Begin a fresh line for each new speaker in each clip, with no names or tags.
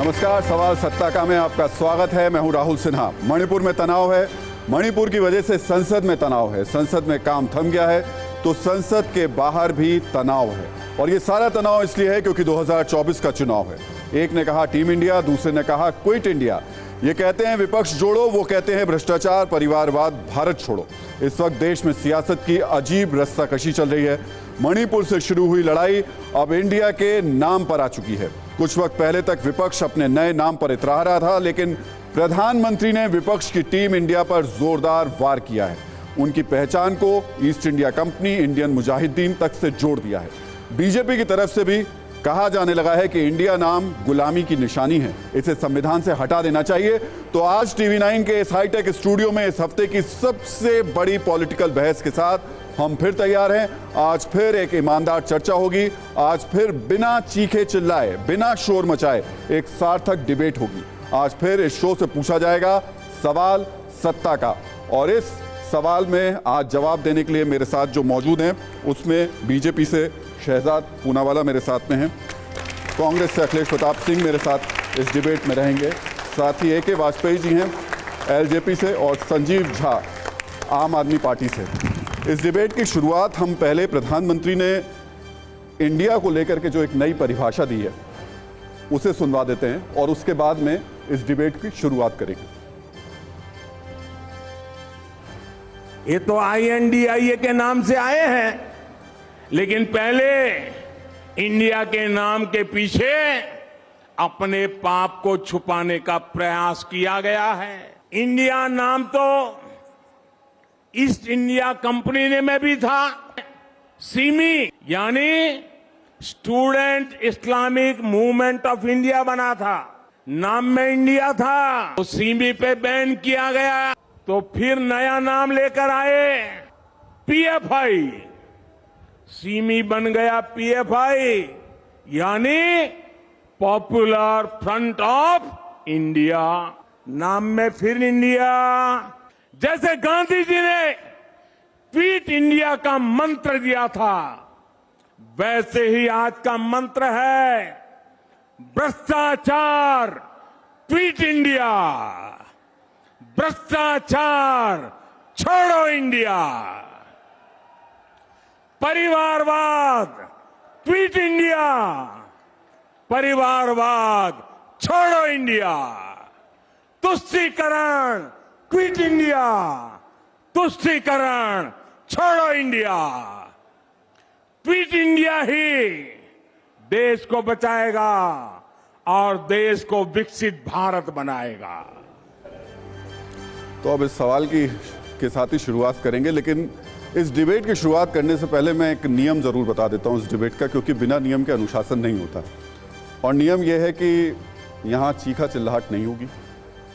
नमस्कार, सवाल सत्ता का में आपका स्वागत है। मैं हूं राहुल सिन्हा। मणिपुर में तनाव है, मणिपुर की वजह से संसद में तनाव है, संसद में काम थम गया है तो संसद के बाहर भी तनाव है। और ये सारा तनाव इसलिए है क्योंकि 2024 का चुनाव है। एक ने कहा टीम इंडिया, दूसरे ने कहा क्विट इंडिया। ये कहते हैं विपक्ष जोड़ो, वो कहते हैं भ्रष्टाचार, परिवारवाद, भारत छोड़ो। इस वक्त देश में सियासत की अजीब रस्साकशी चल रही है। मणिपुर से शुरू हुई लड़ाई अब इंडिया के नाम पर आ चुकी है। कुछ वक्त पहले तक विपक्ष अपने नए नाम पर इतरा रहा था, लेकिन प्रधानमंत्री ने विपक्ष की टीम इंडिया पर जोरदार वार किया है। उनकी पहचान को east India company, Indian Mujahideen तक से जोड़ दिया है। बीजेपी की तरफ से भी कहा जाने लगा है कि इंडिया नाम गुलामी की निशानी है, इसे संविधान से हटा देना चाहिए। तो आज टीवी9 के इस हाईटेक स्टूडियो में इस हफ्ते की सबसे बड़ी पॉलिटिकल बहस के साथ हम फिर तैयार हैं। आज फिर एक ईमानदार चर्चा होगी, आज फिर बिना चीखे चिल्लाए, बिना शोर मचाए एक सार्थक डिबेट होगी। आज फिर इस शो से पूछा जाएगा सवाल सत्ता का। और इस सवाल में आज जवाब देने के लिए मेरे साथ जो मौजूद हैं उसमें बीजेपी से शहजाद पूनावाला मेरे साथ में हैं, कांग्रेस से अखिलेश प्रताप सिंह मेरे साथ इस डिबेट में रहेंगे, साथ ही AK वाजपेयी जी हैं LJP से, और संजीव झा आम आदमी पार्टी से। इस डिबेट की शुरुआत हम पहले प्रधानमंत्री ने इंडिया को लेकर के जो एक नई परिभाषा दी है उसे सुनवा देते हैं और उसके बाद में इस डिबेट की शुरुआत करेंगे।
ये तो INDIA के नाम से आए हैं, लेकिन पहले इंडिया के नाम के पीछे अपने पाप को छुपाने का प्रयास किया गया है। इंडिया नाम तो ईस्ट इंडिया कंपनी ने में भी था। सिमी यानी student Islamic movement of India बना था, नाम में इंडिया था, तो सिमी पे बैन किया गया। तो फिर नया नाम लेकर आए PFI, सिमी बन गया PFI यानी पॉपुलर फ्रंट ऑफ इंडिया, नाम में फिर इंडिया। जैसे गांधी जी ने क्विट इंडिया का मंत्र दिया था, वैसे ही आज का मंत्र है भ्रष्टाचार क्विट इंडिया, भ्रष्टाचार छोड़ो इंडिया, परिवारवाद क्विट इंडिया, परिवारवाद छोड़ो इंडिया, तुष्टीकरण क्विट इंडिया, तुष्टीकरण छोड़ो इंडिया। क्विट इंडिया ही देश को बचाएगा और देश को विकसित भारत बनाएगा।
तो अब इस सवाल के साथ ही शुरुआत करेंगे, लेकिन इस डिबेट की शुरुआत करने से पहले मैं एक नियम ज़रूर बता देता हूं इस डिबेट का, क्योंकि बिना नियम के अनुशासन नहीं होता। और नियम यह है कि यहाँ चीखा चिल्लाहट नहीं होगी।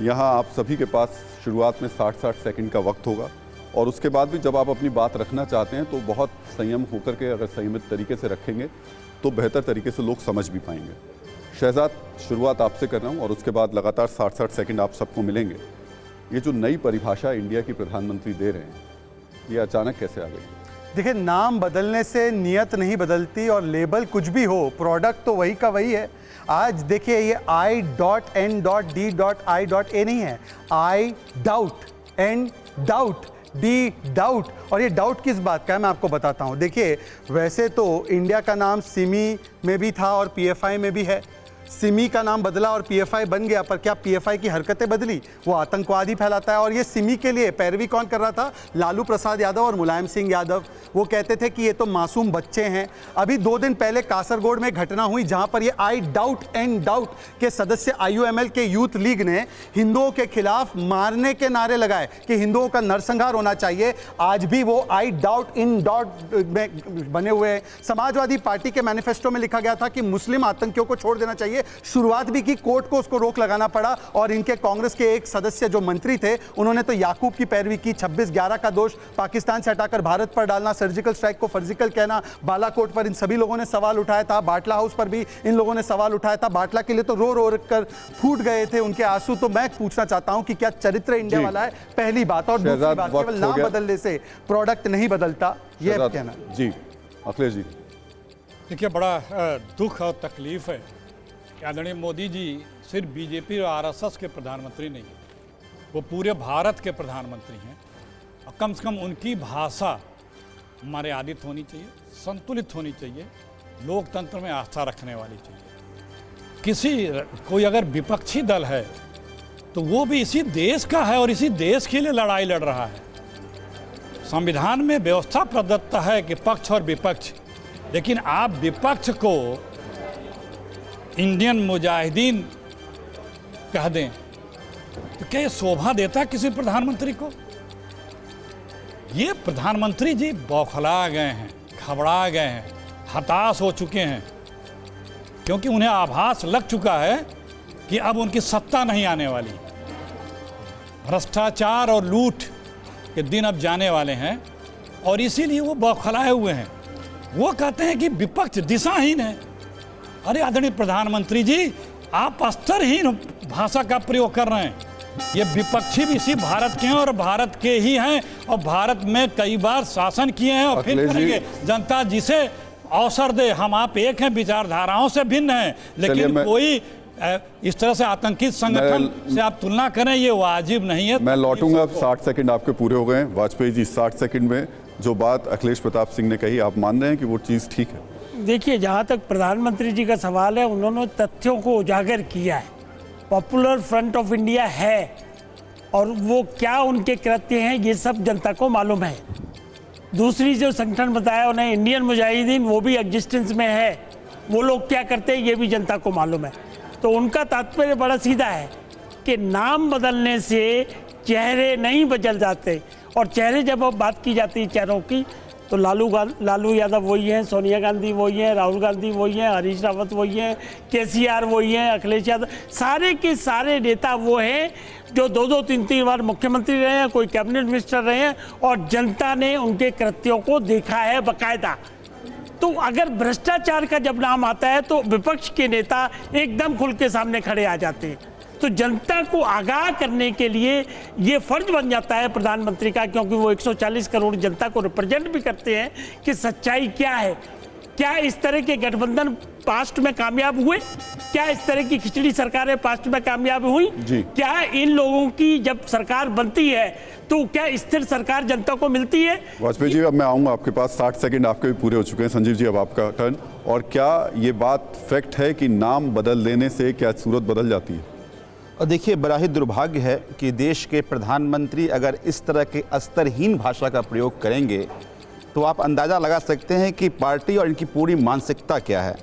यहाँ आप सभी के पास शुरुआत में 60-60 सेकंड का वक्त होगा, और उसके बाद भी जब आप अपनी बात रखना चाहते हैं तो बहुत संयम होकर के, अगर संयमित तरीके से रखेंगे तो बेहतर तरीके से लोग समझ भी पाएंगे। शहजाद, शुरुआत आपसे कर रहा हूँ और उसके बाद लगातार 60-60 सेकंड आप सबको मिलेंगे। ये जो नई परिभाषा इंडिया की प्रधानमंत्री दे रहे हैं, ये अचानक कैसे आ गई?
देखिए, नाम बदलने से नियत नहीं बदलती, और लेबल कुछ भी हो, प्रोडक्ट तो वही का वही है। आज देखिए, ये I.N.D.I.A नहीं है, I doubt, N doubt, D doubt. और ये डाउट किस बात का है मैं आपको बताता हूँ। देखिए, वैसे तो इंडिया का नाम सिमी में भी था और PFI में भी है। सिमी का नाम बदला और PFI बन गया, पर क्या PFI की हरकतें बदली? वो आतंकवाद ही फैलाता है। और ये सिमी के लिए पैरवी कौन कर रहा था? लालू प्रसाद यादव और मुलायम सिंह यादव। वो कहते थे कि ये तो मासूम बच्चे हैं। अभी 2 दिन पहले कासरगोड में घटना हुई जहां पर ये I doubt N doubt के सदस्य IUML के यूथ लीग ने हिंदुओं के खिलाफ मारने के नारे लगाए कि हिंदुओं का नरसंहार होना चाहिए। आज भी वो I doubt in doubt में बने हुए हैं। समाजवादी पार्टी के मैनिफेस्टो में लिखा गया था कि मुस्लिम आतंकियों को छोड़ देना चाहिए। शुरुआत भी की, कोर्ट को उसको रोक लगाना पड़ा, और इनके कांग्रेस के एक सदस्य जो मंत्री थे उन्होंने तो याकूब की पैरवी की। 26/11 का दोष पाकिस्तान से हटाकर भारत पर डालना, सर्जिकल स्ट्राइक को फर्जिकल कहना, बालाकोट पर इन सभी लोगों ने सवाल उठाया था। बाटला हाउस पर भी इन लोगों ने सवाल उठाया था। बाटला के लिए तो रो रो कर फूट गए थे उनके आंसू। तो मैं पूछना चाहता हूं कि क्या चरित्र इंडिया वाला है? पहली बात। और दूसरी बात, केवल नाम बदलने से प्रोडक्ट नहीं बदलता, यह कहना।
जी अखिलेश जी।
देखिए, बड़ा दुख और तकलीफ है आदरणीय मोदी जी सिर्फ बीजेपी और आरएसएस के प्रधानमंत्री नहीं हैं, वो पूरे भारत के प्रधानमंत्री हैं। और कम से कम उनकी भाषा मर्यादित होनी चाहिए, संतुलित होनी चाहिए, लोकतंत्र में आस्था रखने वाली चाहिए। कोई अगर विपक्षी दल है तो वो भी इसी देश का है और इसी देश के लिए लड़ाई लड़ रहा है। संविधान में व्यवस्था प्रदत्त है कि पक्ष और विपक्ष, लेकिन आप विपक्ष को इंडियन मुजाहिदीन कह दें तो क्या ये शोभा देता किसी प्रधानमंत्री को? ये प्रधानमंत्री जी बौखला गए हैं, घबरा गए हैं, हताश हो चुके हैं, क्योंकि उन्हें आभास लग चुका है कि अब उनकी सत्ता नहीं आने वाली। भ्रष्टाचार और लूट के दिन अब जाने वाले हैं और इसीलिए वो बौखलाए हुए हैं। वो कहते हैं कि विपक्ष दिशाहीन है। अरे आदरणीय प्रधानमंत्री जी, आप स्तरहीन भाषा का प्रयोग कर रहे हैं। ये विपक्षी भी इसी भारत के हैं और भारत के ही हैं और भारत में कई बार शासन किए हैं और फिर करेंगे। जनता जिसे अवसर दे, हम आप एक हैं, विचारधाराओं से भिन्न हैं, लेकिन कोई इस तरह से आतंकी संगठन से आप तुलना करें, ये वाजिब नहीं है।
मैं लौटूंगा, 60 सेकंड आपके पूरे हो गए हैं। वाजपेयी जी, 60 सेकंड में जो बात अखिलेश प्रताप सिंह ने कही, आप मान रहे हैं कि वो चीज़ ठीक है?
देखिए, जहाँ तक प्रधानमंत्री जी का सवाल है, उन्होंने तथ्यों को उजागर किया है। पॉपुलर फ्रंट ऑफ इंडिया है और वो क्या उनके कृत्य हैं ये सब जनता को मालूम है। दूसरी जो संगठन बताया उन्हें, इंडियन मुजाहिदीन, वो भी एग्जिस्टेंस में है। वो लोग क्या करते हैं ये भी जनता को मालूम है। तो उनका तात्पर्य बड़ा सीधा है कि नाम बदलने से चेहरे नहीं बदल जाते। और चेहरे जब अब बात की जाती है चेहरों की, तो लालू यादव वही हैं, सोनिया गांधी वही हैं, राहुल गांधी वही हैं, हरीश रावत वही हैं, केसीआर वही हैं, अखिलेश यादव, सारे के सारे नेता वो हैं जो 2-2, 3-3 बार मुख्यमंत्री रहे हैं, कोई कैबिनेट मिनिस्टर रहे हैं और जनता ने उनके कृत्यों को देखा है बाकायदा। तो अगर भ्रष्टाचार का जब नाम आता है तो विपक्ष के नेता एकदम खुल के सामने खड़े आ जाते हैं। तो जनता को आगाह करने के लिए ये फर्ज बन जाता है प्रधानमंत्री का, क्योंकि वो 140 करोड़ जनता को रिप्रेजेंट भी करते हैं, कि सच्चाई क्या है। क्या इस तरह के गठबंधन पास्ट में कामयाब हुए? क्या इस तरह की खिचड़ी सरकारें पास्ट में कामयाब हुई? क्या इन लोगों की जब सरकार बनती है तो क्या स्थिर सरकार जनता को मिलती है?
वाजपेयी जी, अब मैं आऊंगा आपके पास। 60 सेकंड आपके भी पूरे हो चुके हैं। संजीव जी, अब आपका टर्न। और क्या ये बात फैक्ट है कि नाम बदल देने से क्या सूरत बदल जाती है?
और देखिए, बड़ा ही दुर्भाग्य है कि देश के प्रधानमंत्री अगर इस तरह के स्तरहीन भाषा का प्रयोग करेंगे तो आप अंदाज़ा लगा सकते हैं कि पार्टी और इनकी पूरी मानसिकता क्या है।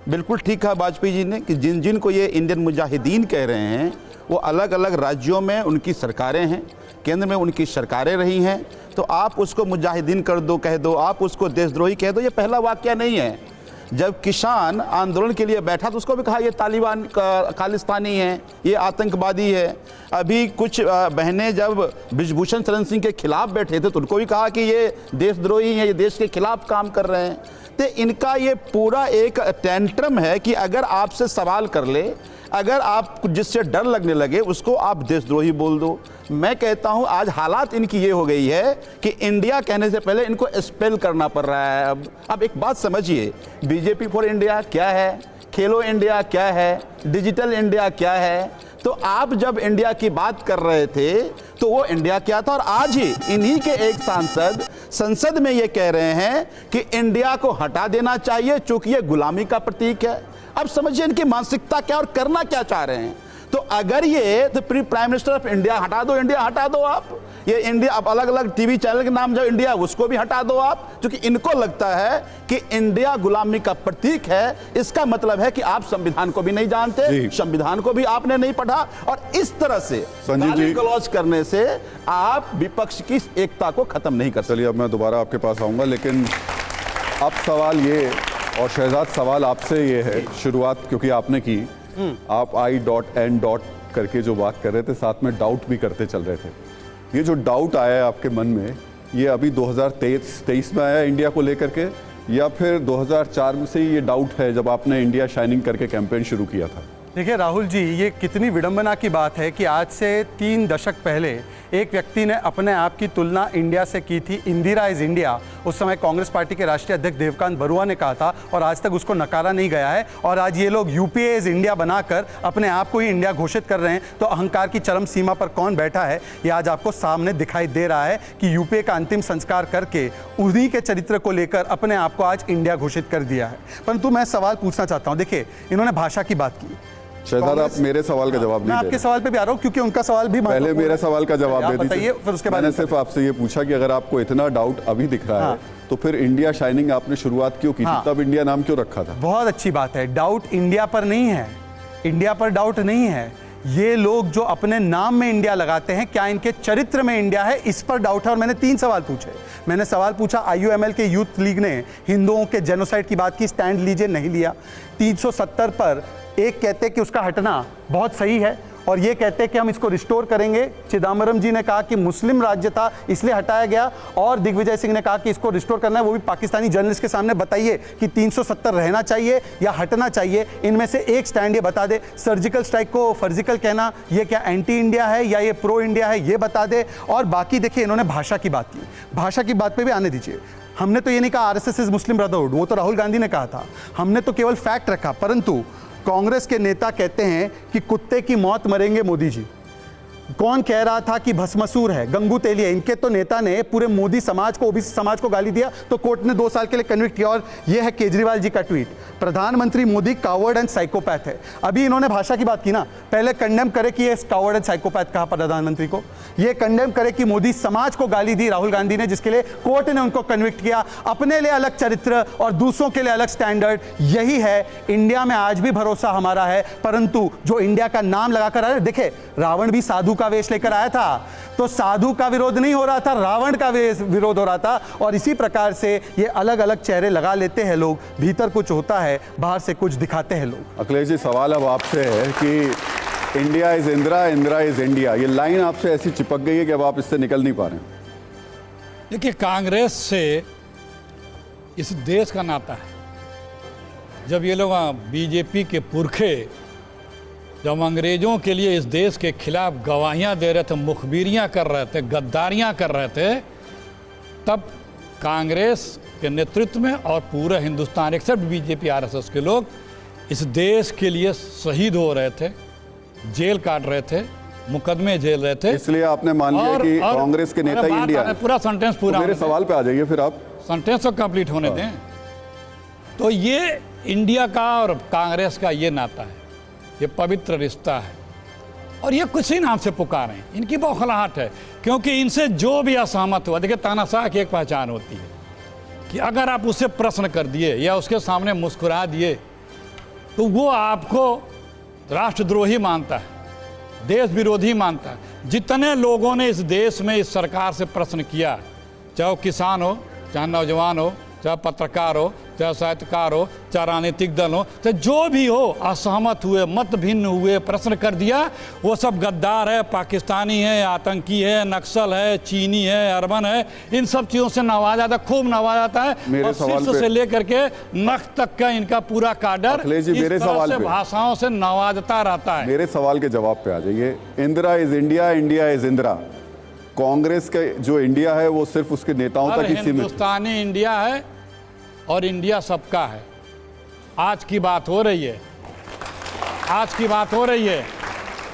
बिल्कुल ठीक कहा वाजपेयी जी ने कि जिन को ये इंडियन मुजाहिदीन कह रहे हैं, वो अलग अलग राज्यों में उनकी सरकारें हैं, केंद्र में उनकी सरकारें रही हैं। तो आप उसको मुजाहिदीन कर दो, कह दो, आप उसको देशद्रोही कह दो, ये पहला वाक़या नहीं है। जब किसान आंदोलन के लिए बैठा तो उसको भी कहा ये तालिबान खालिस्तानी है, ये आतंकवादी है। अभी कुछ बहनें जब ब्रिजभूषण शरण सिंह के खिलाफ बैठे थे तो उनको भी कहा कि ये देशद्रोही हैं, ये देश के खिलाफ काम कर रहे हैं। तो इनका ये पूरा एक टेंट्रम है कि अगर आपसे सवाल कर ले, अगर आप जिससे डर लगने लगे उसको आप देशद्रोही बोल दो। मैं कहता हूं आज हालात इनकी ये हो गई है कि इंडिया कहने से पहले इनको स्पेल करना पड़ रहा है। अब एक बात समझिए, बीजेपी फॉर इंडिया क्या है, खेलो इंडिया क्या है, डिजिटल इंडिया क्या है। तो आप जब इंडिया की बात कर रहे थे तो वो इंडिया क्या था, और आज ही इन्हीं के एक सांसद संसद में ये कह रहे हैं कि इंडिया को हटा देना चाहिए चूंकि ये गुलामी का प्रतीक है। अब समझिए इनकी मानसिकता क्या और करना क्या चाह रहे हैं। तो अगर ये तो प्राइम मिनिस्टर ऑफ इंडिया हटा दो, इंडिया हटा दो आप, ये इंडिया अब अलग अलग टीवी चैनल के नाम जो इंडिया उसको भी हटा दो आप, क्योंकि इनको लगता है कि इंडिया गुलामी का प्रतीक है। इसका मतलब है कि आप संविधान को भी नहीं जानते, संविधान को भी आपने नहीं पढ़ा, और इस तरह से गाली गलौज करने से आप विपक्ष की एकता को खत्म नहीं कर सकते।
चलिए, अब मैं दोबारा आपके पास आऊंगा, लेकिन अब सवाल ये, और शहजाद सवाल आपसे ये है, शुरुआत क्योंकि आपने की, आप I.N. करके जो बात कर रहे थे, साथ में डाउट भी करते चल रहे थे। ये जो डाउट आया है आपके मन में, ये अभी 2023 में आया इंडिया को लेकर के, या फिर 2004 में से ये डाउट है जब आपने इंडिया शाइनिंग करके कैंपेन शुरू किया था?
देखिए राहुल जी, ये कितनी विडंबना की बात है कि आज से 3 दशक पहले एक व्यक्ति ने अपने आप की तुलना इंडिया से की थी, इंदिरा इज इंडिया, उस समय कांग्रेस पार्टी के राष्ट्रीय अध्यक्ष देवकांत बरुआ ने कहा था और आज तक उसको नकारा नहीं गया है। और आज ये लोग यूपीए इज इंडिया बनाकर अपने आप को ही इंडिया घोषित कर रहे हैं। तो अहंकार की चरम सीमा पर कौन बैठा है ये आज आपको सामने दिखाई दे रहा है कि यूपीए का अंतिम संस्कार करके उन्हीं के चरित्र को लेकर अपने आप को आज इंडिया घोषित कर दिया है। परंतु मैं सवाल पूछना चाहता हूं, देखिए इन्होंने भाषा की बात की।
शहजाद आप मेरे सवाल का जवाब
मैं
नहीं दे
आपके
रहे।
सवाल पे भी आ रहा हूं क्योंकि उनका सवाल भी
पहले मेरे सवाल का जवाब दे
बताइए,
दीजिए,
फिर उसके बाद
मैंने सिर्फ आपसे ये पूछा कि अगर आपको इतना डाउट अभी दिख रहा है तो फिर इंडिया शाइनिंग आपने शुरुआत क्यों की थी, तब इंडिया नाम क्यों रखा था?
बहुत अच्छी बात है। डाउट इंडिया पर नहीं है, इंडिया पर डाउट नहीं है। ये लोग जो अपने नाम में इंडिया लगाते हैं, क्या इनके चरित्र में इंडिया है, इस पर डाउट है। और मैंने 3 सवाल पूछे। मैंने सवाल पूछा IUML के यूथ लीग ने हिंदुओं के जेनोसाइड की बात की, स्टैंड लीजिए, नहीं लिया। 370 पर एक कहते कि उसका हटना बहुत सही है और ये कहते कि हम इसको रिस्टोर करेंगे। चिदम्बरम जी ने कहा कि मुस्लिम राज्य था इसलिए हटाया गया, और दिग्विजय सिंह ने कहा कि इसको रिस्टोर करना है, वो भी पाकिस्तानी जर्नलिस्ट के सामने। बताइए कि 370 रहना चाहिए या हटना चाहिए, इनमें से एक स्टैंड ये बता दे। सर्जिकल स्ट्राइक को फर्जिकल कहना ये क्या एंटी इंडिया है या ये प्रो इंडिया है, ये बता दे। और बाकी देखिए इन्होंने भाषा की बात की, भाषा की बात पे भी आने दीजिए। हमने तो ये नहीं कहा RSS इज मुस्लिम ब्रदरहुड, वो तो राहुल गांधी ने कहा था। हमने तो केवल फैक्ट रखा। परंतु कांग्रेस के नेता कहते हैं कि कुत्ते की मौत मरेंगे मोदी जी। कौन कह रहा था कि भस्मासुर है? गंगू तेलिया। इनके तो नेता ने पूरे मोदी समाज को, ओबीसी समाज को गाली दिया तो कोर्ट ने 2 साल के लिए कन्विक्ट किया। और यह है केजरीवाल जी का ट्वीट, प्रधानमंत्री मोदी कावर्ड एंड साइकोपैथ है। अभी इन्होंने भाषा की बात की ना, पहले कंडेम करे कि ये कावर्ड एंड साइकोपैथ कहा प्रधानमंत्री को, ये कंडेम करे कि मोदी समाज को गाली दी राहुल गांधी ने, जिसके लिए कोर्ट ने उनको कन्विक्ट किया। अपने लिए अलग चरित्र और दूसरों के लिए अलग स्टैंडर्ड, यही है इंडिया में आज भी भरोसा हमारा है। परंतु जो इंडिया का नाम लगाकर आए, देखे रावण भी साधु का वेश लेकर आया था, तो साधु का विरोध नहीं हो रहा था, रावण का विरोध हो रहा था। और इसी प्रकार से ये अलग अलग चेहरे लगा लेते हैं लोग, भीतर कुछ होता है, बाहर से कुछ दिखाते हैं लोग।
अखिलेश जी, सवाल अब आपसे है कि India is Indira, Indira is India, ये लाइन आपसे ऐसी चिपक गई है कि अब आप इससे निकल नहीं पा रहे हैं।
देखिए, कांग्रेस से इस देश का नाता है। जब ये लोग बीजेपी के पुरखे जब अंग्रेजों के लिए इस देश के खिलाफ गवाहियां दे रहे थे, मुखबिरियां कर रहे थे, गद्दारियां कर रहे थे, तब कांग्रेस के नेतृत्व में और पूरा हिंदुस्तान एक्सेप्ट बीजेपी RSS के लोग इस देश के लिए शहीद हो रहे थे, जेल काट रहे थे, मुकदमे झेल रहे थे।
इसलिए आपने मान लिया कि कांग्रेस के नेता ही इंडिया है।
पूरा सेंटेंस पूरा,
मेरे सवाल पे आ जाइए फिर आप।
सेंटेंस तो कंप्लीट होने दें। तो ये इंडिया का और कांग्रेस का ये नाता है, ये पवित्र रिश्ता है, और ये किसी नाम से पुकारें, इनकी बौखलाहट है। क्योंकि इनसे जो भी असहमत हुआ, देखिए तानाशाह की एक पहचान होती है कि अगर आप उससे प्रश्न कर दिए या उसके सामने मुस्कुरा दिए तो वो आपको राष्ट्रद्रोही मानता है, देश विरोधी मानता है। जितने लोगों ने इस देश में इस सरकार से प्रश्न किया, चाहे वो किसान हो, चाहे नौजवान हो, चाहे पत्रकार हो, चाहे साहित्यकार हो, चाहे राजनीतिक दल हो, चाहे जो भी हो, असहमत हुए, मत भिन्न हुए, प्रश्न कर दिया, वो सब गद्दार है, पाकिस्तानी है, आतंकी है, नक्सल है, चीनी है, अरबन है, इन सब चीज़ों से नवाजा जाता है, खूब नवाजा जाता है। और शीर्ष से लेकर के नख तक का इनका पूरा काडर
अखिलेश जी, मेरे सवाल पे
भाषाओं से नवाजता रहता है।
मेरे सवाल के जवाब पे आ जाइए। Indira is India, India is Indira, Congress का जो इंडिया है वो सिर्फ उसके नेताओं तक ही सीमित।
हिंदुस्तानी इंडिया है और इंडिया सबका है। आज की बात हो रही है, आज की बात हो रही है।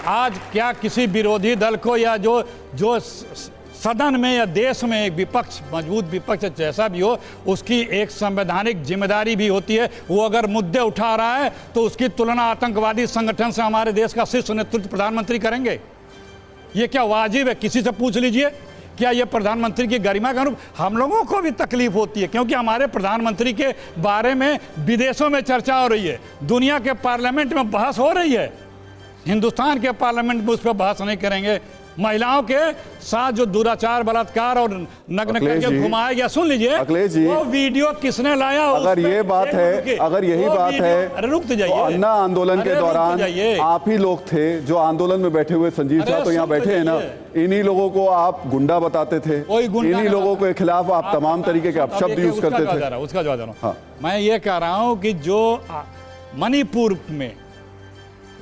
आज क्या किसी विरोधी दल को या जो सदन में या देश में एक विपक्ष, मजबूत विपक्ष जैसा भी हो, उसकी एक संवैधानिक जिम्मेदारी भी होती है। वो अगर मुद्दे उठा रहा है तो उसकी तुलना आतंकवादी संगठन से हमारे देश का शीर्ष नेतृत्व प्रधानमंत्री करेंगे? ये क्या वाजिब है? किसी से पूछ लीजिए, क्या ये प्रधानमंत्री की गरिमा का अनुरूप? हम लोगों को भी तकलीफ होती है क्योंकि हमारे प्रधानमंत्री के बारे में विदेशों में चर्चा हो रही है, दुनिया के पार्लियामेंट में बहस हो रही है, हिंदुस्तान के पार्लियामेंट में उस पर बहस नहीं करेंगे। महिलाओं के साथ जो दुराचार, बलात्कार और नग्न करके घुमाया गया, सुन लीजिए
अखिलेश जी,
वो वीडियो किसने लाया?
अगर ये बात है, अगर यही बात है,
अरे रुक तो जाइए।
तो अन्ना आंदोलन के दौरान आप ही लोग थे जो आंदोलन में बैठे हुए, संजीव साहब तो यहाँ बैठे हैं ना, इन्हीं लोगों को आप गुंडा बताते थे, इन्हीं लोगों के खिलाफ आप तमाम तरीके के अपशब्द यूज करते थे।
उसका जवाब दे रहा हूं। मैं ये कह रहा हूं कि जो मणिपुर में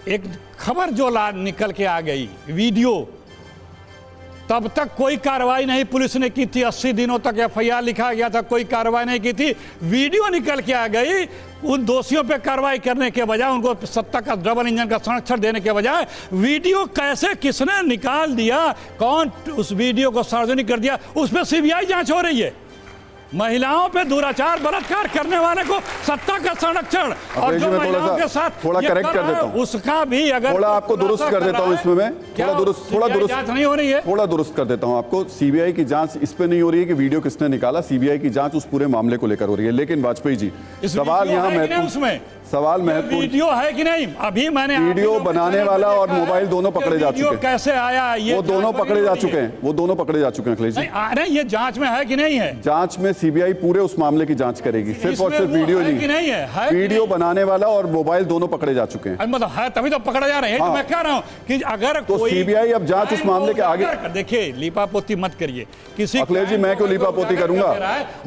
एक खबर जो निकल के आ गई, वीडियो तब तक कोई कार्रवाई नहीं पुलिस ने की थी। 80 दिनों तक एफआईआर लिखा गया था, कोई कार्रवाई नहीं की थी। वीडियो निकल के आ गई, उन दोषियों पे कार्रवाई करने के बजाय, उनको सत्ता का डबल इंजन का संरक्षण देने के बजाय, वीडियो कैसे किसने निकाल दिया, कौन उस वीडियो को सार्वजनिक कर दिया, उस पर सीबीआई जांच हो रही है। महिलाओं पे दुराचार बलात्कार करने वाले को सत्ता का संरक्षण, और जो महिलाओं के साथ
थोड़ा करेक्ट कर देता हूं,
उसका भी अगर
थोड़ा आपको दुरुस्त कर देता हूं इसमें मैं, थोड़ा दुरुस्त
जांच नहीं हो रही है,
थोड़ा दुरुस्त कर देता हूं आपको। सीबीआई की जांच इस पे नहीं हो रही है कि वीडियो किसने निकाला, सीबीआई की जांच उस पूरे मामले को लेकर हो रही है। लेकिन वाजपेयी जी, सवाल यहाँ महत्वपूर्ण, सवाल महत्वपूर्ण,
वीडियो है कि नहीं? अभी मैंने
वीडियो बनाने वाला और मोबाइल दोनों पकड़े जा चुके हैं।
कैसे आया ये?
वो दोनों पकड़े जा चुके हैं, वो दोनों पकड़े जा चुके हैं अखिलेश जी।
नहीं, ये जांच में है कि नहीं है?
जांच में सीबीआई पूरे उस मामले की जांच करेगी, सिर्फ और सिर्फ वीडियो नहीं है। वीडियो बनाने वाला और मोबाइल दोनों पकड़े जा चुके हैं।
मतलब है तभी तो पकड़े जा रहे हैं। मैं कह रहा हूं कि अगर
तो सीबीआई अब जांच उस मामले के आगे,
देखिए लीपापोती मत करिए किसी।
अखिलेश जी, मैं क्यों लीपापोती करूंगा?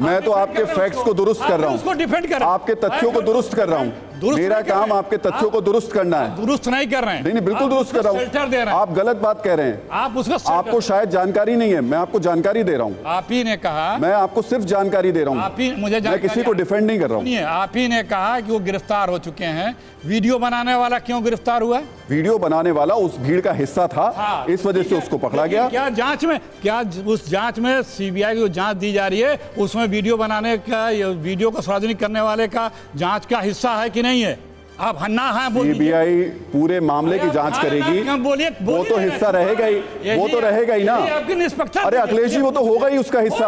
मैं तो आपके फैक्ट्स को दुरुस्त कर रहा हूं,
उसको डिफेंड कर,
आपके तथ्यों को दुरुस्त कर रहा हूं। मेरा काम आपके तथ्यों को दुरुस्त करना है।
दुरुस्त नहीं कर रहे हैं।
नहीं, बिल्कुल दुरुस्त कर रहा हूं। आप गलत बात कह रहे हैं।
आप उसको,
आपको शायद जानकारी नहीं है, मैं आपको जानकारी दे रहा हूं।
आप ही ने कहा,
मैं आपको सिर्फ जानकारी दे रहा हूं।
आप ही मुझे,
मैं किसी को डिफेंड नहीं कर रहा हूं।
आप ही ने कहा कि वो गिरफ्तार हो चुके हैं। वीडियो बनाने वाला क्यों गिरफ्तार हुआ?
वीडियो बनाने वाला उस भीड़ का हिस्सा था, इस वजह से उसको पकड़ा गया।
क्या जांच में, क्या उस जांच में सीबीआई को जांच दी जा रही है, उसमें वीडियो बनाने का, वीडियो को सार्वजनिक करने वाले का जांच का हिस्सा है कि नहीं है? आप हन्ना है बोलिए।
सीबीआई पूरे मामले की जांच करेगी, वो तो हिस्सा रहेगा ही, वो तो रहेगा ही ना। अरे अखिलेश जी, वो तो होगा ही उसका हिस्सा,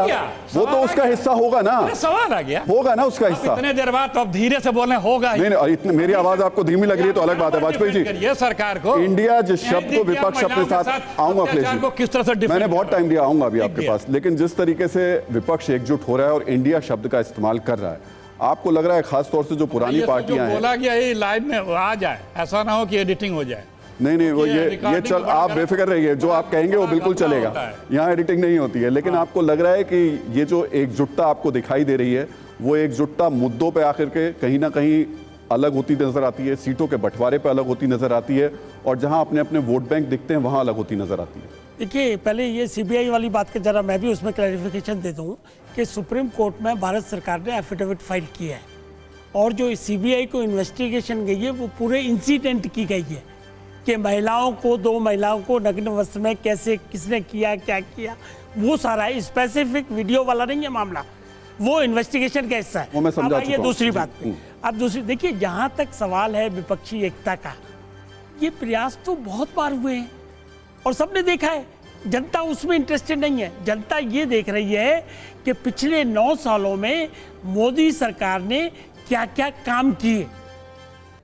वो तो उसका हिस्सा होगा ना।
सवाल आ गया,
होगा ना उसका हिस्सा।
इतने देर बाद तो अब धीरे से बोलने होगा ही।
नहीं, इतने मेरी आवाज आपको धीमी लग रही है तो अलग बात है। वाजपेयी जी,
सरकार को
इंडिया जिस शब्द को विपक्ष अपने साथ, आऊंगा अखिलेश जी,
किस तरह से,
मैंने बहुत टाइम दिया, आऊंगा अभी आपके पास, लेकिन जिस तरीके से विपक्ष एकजुट हो रहा है और इंडिया शब्द का इस्तेमाल कर रहा है, आपको लग रहा है खास तौर से जो पुरानी पार्टियां हैं,
बोला गया ये लाइव में आ जाए, ऐसा ना हो कि एडिटिंग हो जाए।
नहीं, वो ये चल, आप बेफिक्र रहिए, जो आप कहेंगे वो बिल्कुल चलेगा, यहाँ एडिटिंग नहीं होती है। लेकिन आपको लग रहा है कि ये जो एकजुटता आपको दिखाई दे रही है, वो एकजुटता मुद्दों पे आखिर के कहीं ना कहीं अलग होती नजर आती है, सीटों के बंटवारे पे अलग होती नजर आती है, और जहां अपने अपने वोट बैंक दिखते हैं वहां अलग होती नजर आती है।
देखिए, पहले ये सीबीआई वाली बात के जरा मैं भी उसमें क्लैरिफिकेशन दे दूं कि सुप्रीम कोर्ट में भारत सरकार ने एफिडेविट फाइल किया है, और जो सीबीआई को इन्वेस्टिगेशन गई है वो पूरे इंसिडेंट की गई है कि महिलाओं को, 2 महिलाओं को नग्न वस्त्र में कैसे, किसने किया, क्या किया, वो सारा स्पेसिफिक वीडियो वाला नहीं है मामला, वो इन्वेस्टिगेशन का हिस्सा है।
वो मैं समझा चुका
ये
हूं।
दूसरी बात पे। अब दूसरी देखिए, जहां तक सवाल है विपक्षी एकता का, ये प्रयास तो बहुत बार हुए हैं और सबने देखा है। जनता उसमें इंटरेस्टेड नहीं है। जनता ये देख रही है कि पिछले 9 सालों में मोदी सरकार ने क्या क्या काम किए,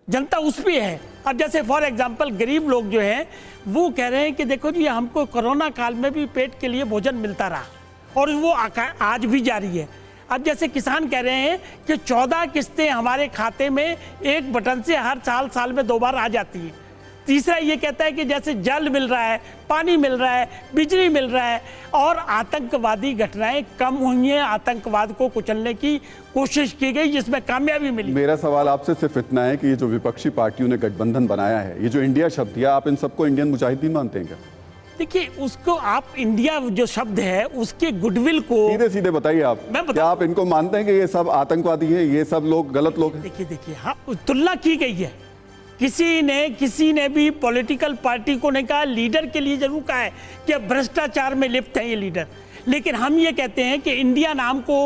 जनता उस पे है। अब जैसे फॉर एग्जांपल गरीब लोग जो हैं वो कह रहे हैं कि देखो जी, हमको कोरोना काल में भी पेट के लिए भोजन मिलता रहा और वो आज भी जारी है। अब जैसे किसान कह रहे हैं कि 14 किस्तें हमारे खाते में एक बटन से हर साल में 2 बार आ जाती हैं। तीसरा ये कहता है कि जैसे जल मिल रहा है, पानी मिल रहा है, बिजली मिल रहा है, और आतंकवादी घटनाएं कम हुई हैं, आतंकवाद को कुचलने की कोशिश की गई जिसमें कामयाबी मिली।
मेरा सवाल आपसे सिर्फ इतना है कि ये जो विपक्षी पार्टियों ने गठबंधन बनाया है, ये जो इंडिया शब्द दिया, आप इन सबको इंडियन मुजाहिदीन मानते हैं क्या?
देखिए, उसको आप इंडिया जो शब्द है उसके गुडविल को
सीधे सीधे बताइए आप, क्या आप इनको मानते हैं कि ये सब आतंकवादी हैं, ये सब लोग गलत लोग हैं?
देखिए, हाँ, तुलना की गई है। किसी ने भी पॉलिटिकल पार्टी को नहीं कहा, लीडर के लिए जरूर कहा है कि भ्रष्टाचार में लिप्त है ये लीडर, लेकिन हम ये कहते हैं कि इंडिया नाम को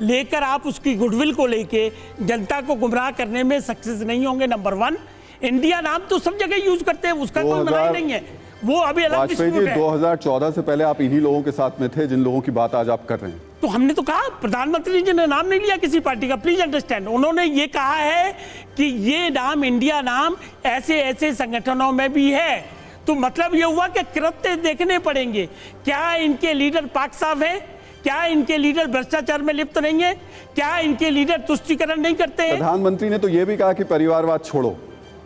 लेकर आप उसकी गुडविल को लेके जनता को गुमराह करने में सक्सेस नहीं होंगे। नंबर 1, इंडिया नाम तो सब जगह यूज करते हैं, उसका कोई मना नहीं है, वो अभी अलग
वाजपेयी जी, 2014 से पहले आप इन्हीं लोगों के साथ में थे जिन लोगों की बात आज आप कर रहे हैं।
तो हमने तो कहा, प्रधानमंत्री जी ने नाम नहीं लिया किसी पार्टी का, प्लीज अंडरस्टैंड। उन्होंने ये कहा है कि ये नाम, इंडिया नाम ऐसे ऐसे संगठनों में भी है। तो मतलब ये हुआ कि कृत्य देखने पड़ेंगे। क्या इनके लीडर पाक साफ है? क्या इनके लीडर भ्रष्टाचार में लिप्त नहीं है? क्या इनके लीडर तुष्टीकरण नहीं करते हैं?
प्रधानमंत्री ने तो ये भी कहा कि परिवारवाद छोड़ो।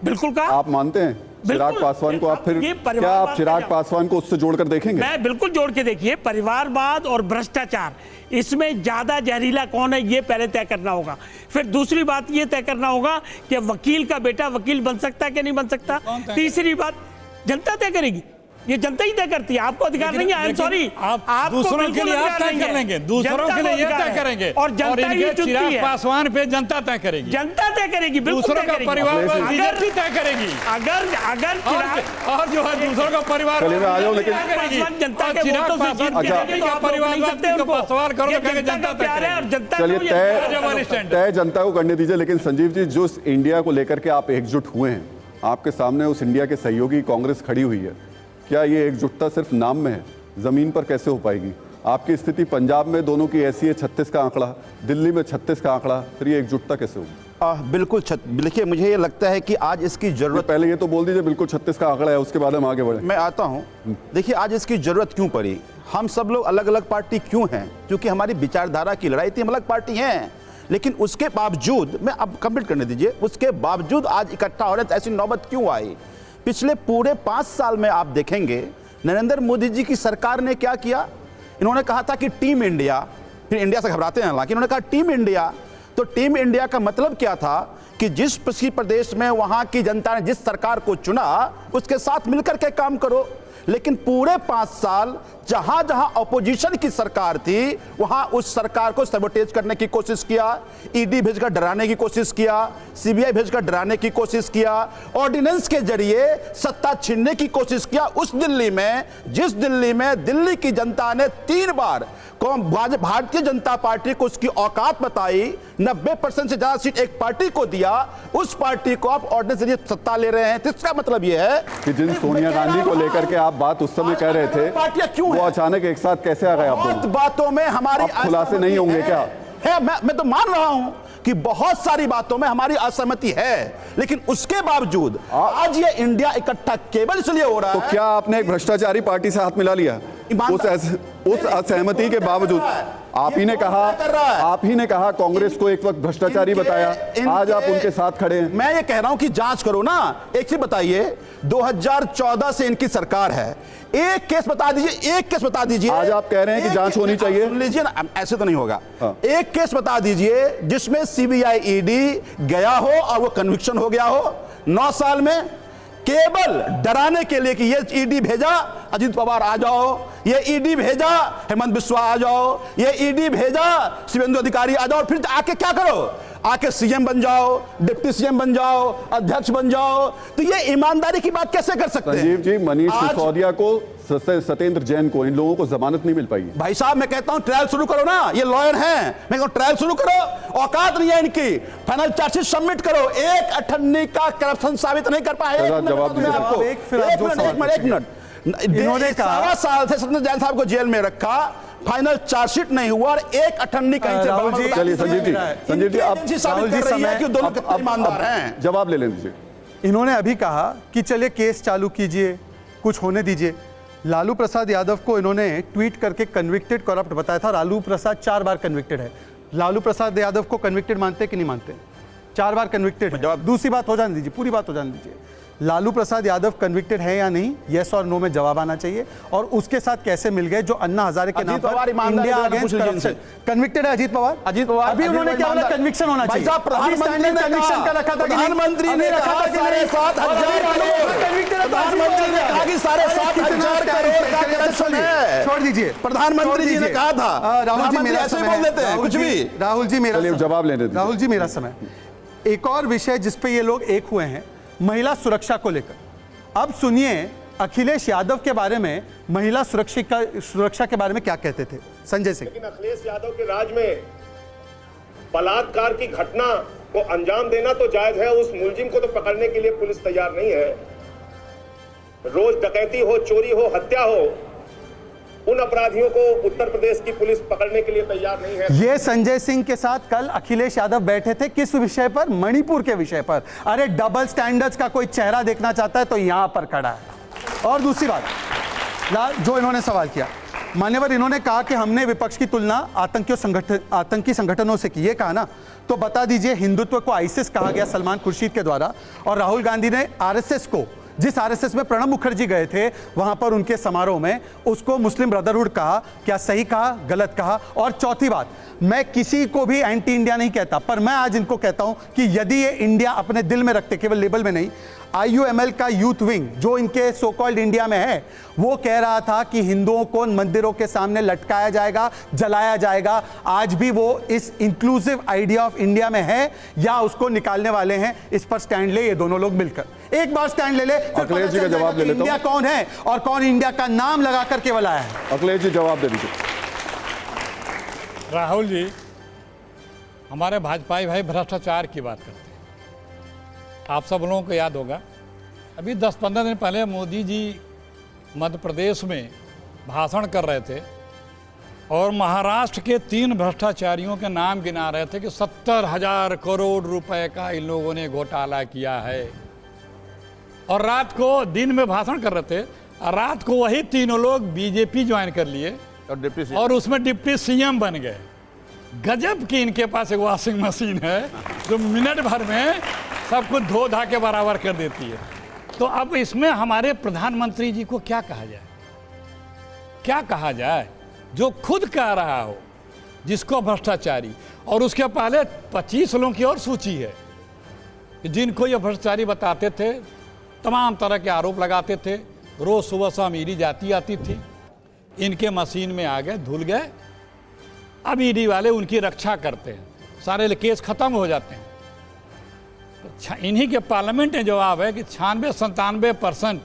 बिल्कुल कहा।
आप मानते हैं चिराग पासवान को? आप फिर क्या आप चिराग पासवान को उससे जोड़कर देखेंगे?
मैं बिल्कुल जोड़ के, देखिए, परिवारवाद और भ्रष्टाचार, इसमें ज्यादा जहरीला कौन है ये पहले तय करना होगा। फिर दूसरी बात ये तय करना होगा कि वकील का बेटा वकील बन सकता है कि नहीं बन सकता। तीसरी बात जनता तय करेगी। ये जनता ही तय करती है, आपको अधिकार नहीं है। आई एम सॉरी,
आप दूसरों के लिए आप तय कर लेंगे, दूसरों के लिए ये तय करेंगे,
और जनता ही चुनती
चिराग
है।
पासवान पे जनता तय करेगी,
जनता तय करेगी, बिल्कुल
दूसरों का परिवार बीजेपी तय करेगी।
अगर
और जो है दूसरों का परिवार
चलिए मैं आ जाऊं, लेकिन
जनता के वोटों से जीत के आगे तो आप रोक नहीं सकते उनको।
सवाल करो,
ये जनता का प्यार है और जनता
चलिए
को ये
तय जनता को करने दीजिए। लेकिन संजीव जी, जो इंडिया को लेकर के आप एकजुट हुए हैं, आपके सामने उस इंडिया के सहयोगी कांग्रेस खड़ी हुई है, क्या ये एकजुटता सिर्फ नाम में है? जमीन पर कैसे हो पाएगी? आपकी स्थिति पंजाब में दोनों की ऐसी है, 36 का आंकड़ा, दिल्ली में 36 का आंकड़ा, फिर ये एकजुटता कैसे होगी?
बिल्कुल देखिए, मुझे ये लगता है कि आज इसकी जरूरत,
पहले ये तो बोल दीजिए बिल्कुल 36 का आंकड़ा है, उसके बाद हम आगे बढ़े।
मैं आता हूं। देखिए, आज इसकी जरूरत क्यों पड़ी? हम सब लोग अलग अलग पार्टी क्यों हैं? क्योंकि हमारी विचारधारा की लड़ाई थी, हम अलग पार्टी हैं, लेकिन उसके बावजूद, मैं अब कंप्लीट करने दीजिए, उसके बावजूद आज इकट्ठा हो रहे, तो ऐसी नौबत क्यों आई? पिछले पूरे 5 साल में आप देखेंगे नरेंद्र मोदी जी की सरकार ने क्या किया। इन्होंने कहा था कि टीम इंडिया, फिर इंडिया से घबराते हैं हालांकि, इन्होंने कहा टीम इंडिया। तो टीम इंडिया का मतलब क्या था कि जिस किसी प्रदेश में वहां की जनता ने जिस सरकार को चुना उसके साथ मिलकर के काम करो। लेकिन पूरे 5 साल जहां जहां ऑपोजिशन की सरकार थी, वहां उस सरकार को सबोटेज करने की कोशिश किया, ईडी भेजकर डराने की कोशिश किया, सीबीआई भेजकर डराने की कोशिश किया, ऑर्डिनेंस के जरिए सत्ता छीनने की कोशिश किया। उस दिल्ली में, जिस दिल्ली में दिल्ली की जनता ने 3 बार भारतीय जनता पार्टी को उसकी औकात बताई, 90% से ज्यादा सीट एक पार्टी को दिया, उस पार्टी को आप ऑर्डिनेंस के जरिए सत्ता ले रहे हैं। तो इसका मतलब यह है
कि जिन सोनिया गांधी को लेकर के आप बात उस समय कह रहे थे,
पार्टियां क्यों
वो अचानक एक साथ कैसे आ गए? आप दोनों
बातों में हमारी
खुलासे नहीं होंगे क्या?
है, मैं तो मान रहा हूं कि बहुत सारी बातों में हमारी असहमति है, लेकिन उसके बावजूद आज ये इंडिया इकट्ठा केवल इसलिए हो रहा है।
तो क्या आपने एक भ्रष्टाचारी पार्टी से हाथ मिला लिया? उस असहमति के बावजूद आप ही ने कहा कांग्रेस को एक वक्त भ्रष्टाचारी बताया, आज आप उनके साथ खड़े हैं।
मैं ये कह रहा हूं कि जांच करो ना। एक चीज बताइए, 2014 से इनकी सरकार है, एक केस बता दीजिए, एक केस बता दीजिए।
आज आप कह रहे हैं कि जांच होनी चाहिए।
सुन लीजिए ना, ऐसे तो नहीं होगा।
हाँ।
एक केस बता दीजिए जिसमें सीबीआई ईडी गया हो और वो कन्विक्शन हो गया हो 9 साल में, केवल डराने के लिए कि ये ईडी भेजा अजीत पवार आ जाओ, ये ईडी भेजा हेमंत बिस्वा आ जाओ, ये ईडी भेजा शिवेंद्र अधिकारी आ जाओ, फिर आके क्या करो? आके सीएम बन जाओ, डिप्टी सीएम बन जाओ, अध्यक्ष बन जाओ। तो ये ईमानदारी की बात कैसे कर सकते हैं?
संजीव जी, मनीष सिसोदिया को, सत्येंद्र जैन को, इन लोगों को जमानत नहीं मिल पाई।
भाई साहब, मैं कहता हूं ट्रायल शुरू करो ना, ये लॉयर हैं, मैं कहता हूं ट्रायल शुरू करो। औकात नहीं है इनकी, फाइनल चार्जशीट सबमिट करो। एक अठन्नी का करप्शन साबित नहीं कर पाए।
जवाब
एक मिनट, इन्होंने 17 साल से सत्येंद्र जैन साहब को जेल में रखा, फाइनल चार्जशीट नहीं हुआ और एक अठन्नी कहीं से।
चलिए संजीव जी, अब
दोनों कितने ईमानदार हैं?
जवाब ले लीजिए।
इन्होंने अभी कहा कि चलिए केस चालू कीजिए, कुछ होने दीजिए। लालू प्रसाद यादव को इन्होंने ट्वीट करके कन्विक्टेड करप्ट बताया था। लालू प्रसाद 4 बार कन्विक्टेड है। लालू प्रसाद यादव को कन्विक्टेड मानते कि नहीं मानते? 4 बार कन्विक्टेड है। दूसरी बात हो जाने दीजिए, पूरी बात हो जाने दीजिए। लालू प्रसाद यादव कन्विक्टेड है या नहीं, यस और नो में जवाब आना चाहिए। और उसके साथ कैसे मिल गए जो अन्ना हजारे के नाम पर इंडिया अगेंस्ट करप्शन कन्विक्टेड है? अजीत पवार अभी उन्होंने क्या बोला? कन्विक्शन होना चाहिए।
प्रधानमंत्री ने कन्विक्शन का रखा था, प्रधानमंत्री ने कहा 7,500 करोड़ का करप्शन है।
छोड़ दीजिए,
प्रधानमंत्री जी ने कहा था।
राहुल जी मेरा
ऐसे बोल देते हैं कुछ भी।
राहुल जी मेरा
जवाब लेने दीजिए।
राहुल जी मेरा समय। एक और विषय जिस पे ये लोग एक हुए हैं, महिला सुरक्षा को लेकर। अब सुनिए अखिलेश यादव के बारे में, महिला सुरक्षा के बारे में क्या कहते थे संजय सिंह।
लेकिन अखिलेश यादव के राज में बलात्कार की घटना को अंजाम देना तो जायज है, उस मुलजिम को तो पकड़ने के लिए पुलिस तैयार नहीं है। रोज डकैती हो, चोरी हो, हत्या हो, उन अपराधियों को उत्तर प्रदेश की पुलिस पकड़ने के लिए तैयार नहीं है।
ये संजय सिंह के साथ कल अखिलेश यादव बैठे थे। किस विषय पर? मणिपुर के विषय पर। अरे डबल स्टैंडर्ड्स का कोई चेहरा देखना चाहता है तो यहां पर खड़ा है। और दूसरी बात जो इन्होंने सवाल किया, मान्यवर, इन्होंने कहा कि हमने विपक्ष की तुलना आतंकी संगठनों से की। ये कहा ना, तो बता दीजिए हिंदुत्व को आईसिस कहा गया सलमान खुर्शीद के द्वारा, और राहुल गांधी ने आरएसएस को जिस आरएसएस में प्रणब मुखर्जी गए थे वहां पर उनके समारोह में, उसको मुस्लिम ब्रदरहुड कहा। क्या सही कहा, गलत कहा? और चौथी बात, मैं किसी को भी एंटी इंडिया नहीं कहता, पर मैं आज इनको कहता हूं कि यदि ये इंडिया अपने दिल में रखते, केवल लेबल में नहीं, IUML का यूथ विंग जो इनके सो कॉल्ड इंडिया में है, वो कह रहा था कि हिंदुओं को मंदिरों के सामने लटकाया जाएगा, जलाया जाएगा। आज भी वो इस इंक्लूसिव आइडिया ऑफ इंडिया में है या उसको निकालने वाले हैं? इस पर स्टैंड ले ये दोनों लोग मिलकर। एक बार स्टैंड ले ले, फिर
अखिलेश
पता
जी का
चल
जवाब
जाएगा
ले
कि
लेता हूं।
इंडिया कौन है और कौन इंडिया का नाम लगा करके केवल आया है।
अखिलेश जी जवाब दे दीजिए।
राहुल जी, हमारे भाजपाई भाई भ्रष्टाचार की बात करते हैं। आप सब लोगों को याद होगा, अभी 10-15 दिन पहले मोदी जी मध्य प्रदेश में भाषण कर रहे थे और महाराष्ट्र के 3 भ्रष्टाचारियों के नाम गिना रहे थे कि 70,000 करोड़ रुपए का इन लोगों ने घोटाला किया है। और रात को, दिन में भाषण कर रहे थे, रात को वही तीनों लोग बीजेपी ज्वाइन कर लिए और उसमें डिप्टी सीएम बन गए। गजब की इनके पास एक वॉशिंग मशीन है जो मिनट भर में सब कुछ धो धा के बराबर कर देती है। तो अब इसमें हमारे प्रधानमंत्री जी को क्या कहा जाए? क्या कहा जाए जो खुद कह रहा हो जिसको भ्रष्टाचारी, और उसके पहले 25 लोगों की और सूची है कि जिनको ये भ्रष्टाचारी बताते थे, तमाम तरह के आरोप लगाते थे, रोज सुबह शाम ईडी जाती आती थी, इनके मशीन में आ गए, धुल गए। अब ईडी वाले उनकी रक्षा करते हैं, सारे केस खत्म हो जाते हैं। तो इन्हीं के पार्लियामेंट में जवाब है कि 96-97%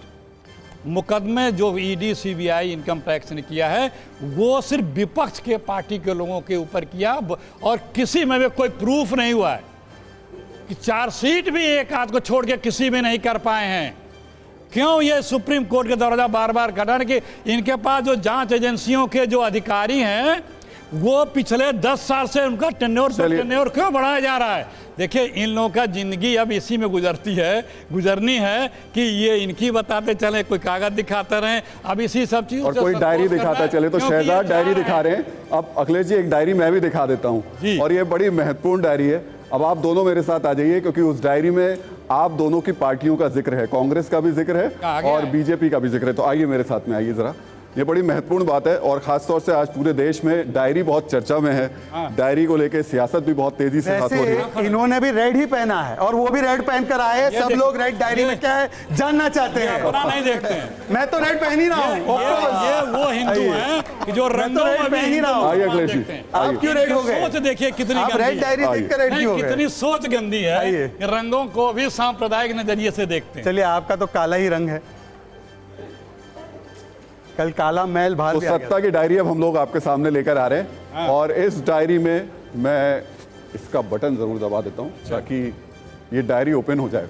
मुकदमे जो ईडी सीबीआई इनकम टैक्स ने किया है वो सिर्फ विपक्ष के पार्टी के लोगों के ऊपर किया, और किसी में भी कोई प्रूफ नहीं हुआ है कि चार्जशीट भी एक आध को छोड़ के किसी में नहीं कर पाए हैं। क्यों ये सुप्रीम कोर्ट के दरवाजा बार बार खटखटाना कि इनके पास जो जांच एजेंसियों के जो अधिकारी हैं वो पिछले 10 साल से उनका टेन्योर क्यों बढ़ाया जा रहा है? देखिए, इन लोगों का जिंदगी अब इसी में गुजरनी है कि ये इनकी बताते चले, कोई कागज दिखाते रहें, अब इसी सब चीज
और कोई डायरी दिखाता चले। तो शहजाद डायरी दिखा रहे हैं। अब अखिलेश जी एक डायरी मैं भी दिखा देता हूं, और ये बड़ी महत्वपूर्ण डायरी है। अब आप दोनों मेरे साथ आ जाइए, क्योंकि उस डायरी में आप दोनों की पार्टियों का जिक्र है, कांग्रेस का भी जिक्र है और बीजेपी का भी जिक्र है। तो आइए मेरे साथ में, आइए जरा। ये बड़ी महत्वपूर्ण बात है और खासतौर से आज पूरे देश में डायरी बहुत चर्चा में है। डायरी को लेकर सियासत भी बहुत तेजी से हाथ हो रही है।
इन्होंने भी रेड ही पहना है और वो भी रेड पहन कर आए। सब लोग रेड डायरी में क्या है जानना चाहते हैं।
नहीं देखते हैं।
मैं तो रेड पहन ही रहा हूँ।
ये वो हिंदू हैं कि जो रंगों में
पहन ही रहा हूँ।
आइए अखिलेश जी,
आप क्यों रेड हो गए?
सोच देखिए कितनी
आप रेड डायरी देखकर रेड क्यों हो गए?
कितनी सोच गंदी है कि रंगों को भी सांप्रदायिक नजरिए से देखते हैं।
चलिए, आपका तो काला ही रंग है, कल काला मैल बाहर
तो
भी आ गया।
सत्ता की डायरी अब हम लोग आपके सामने लेकर आ रहे हैं, और इस डायरी में मैं इसका बटन जरूर दबा देता हूं ताकि ये डायरी ओपन हो जाए।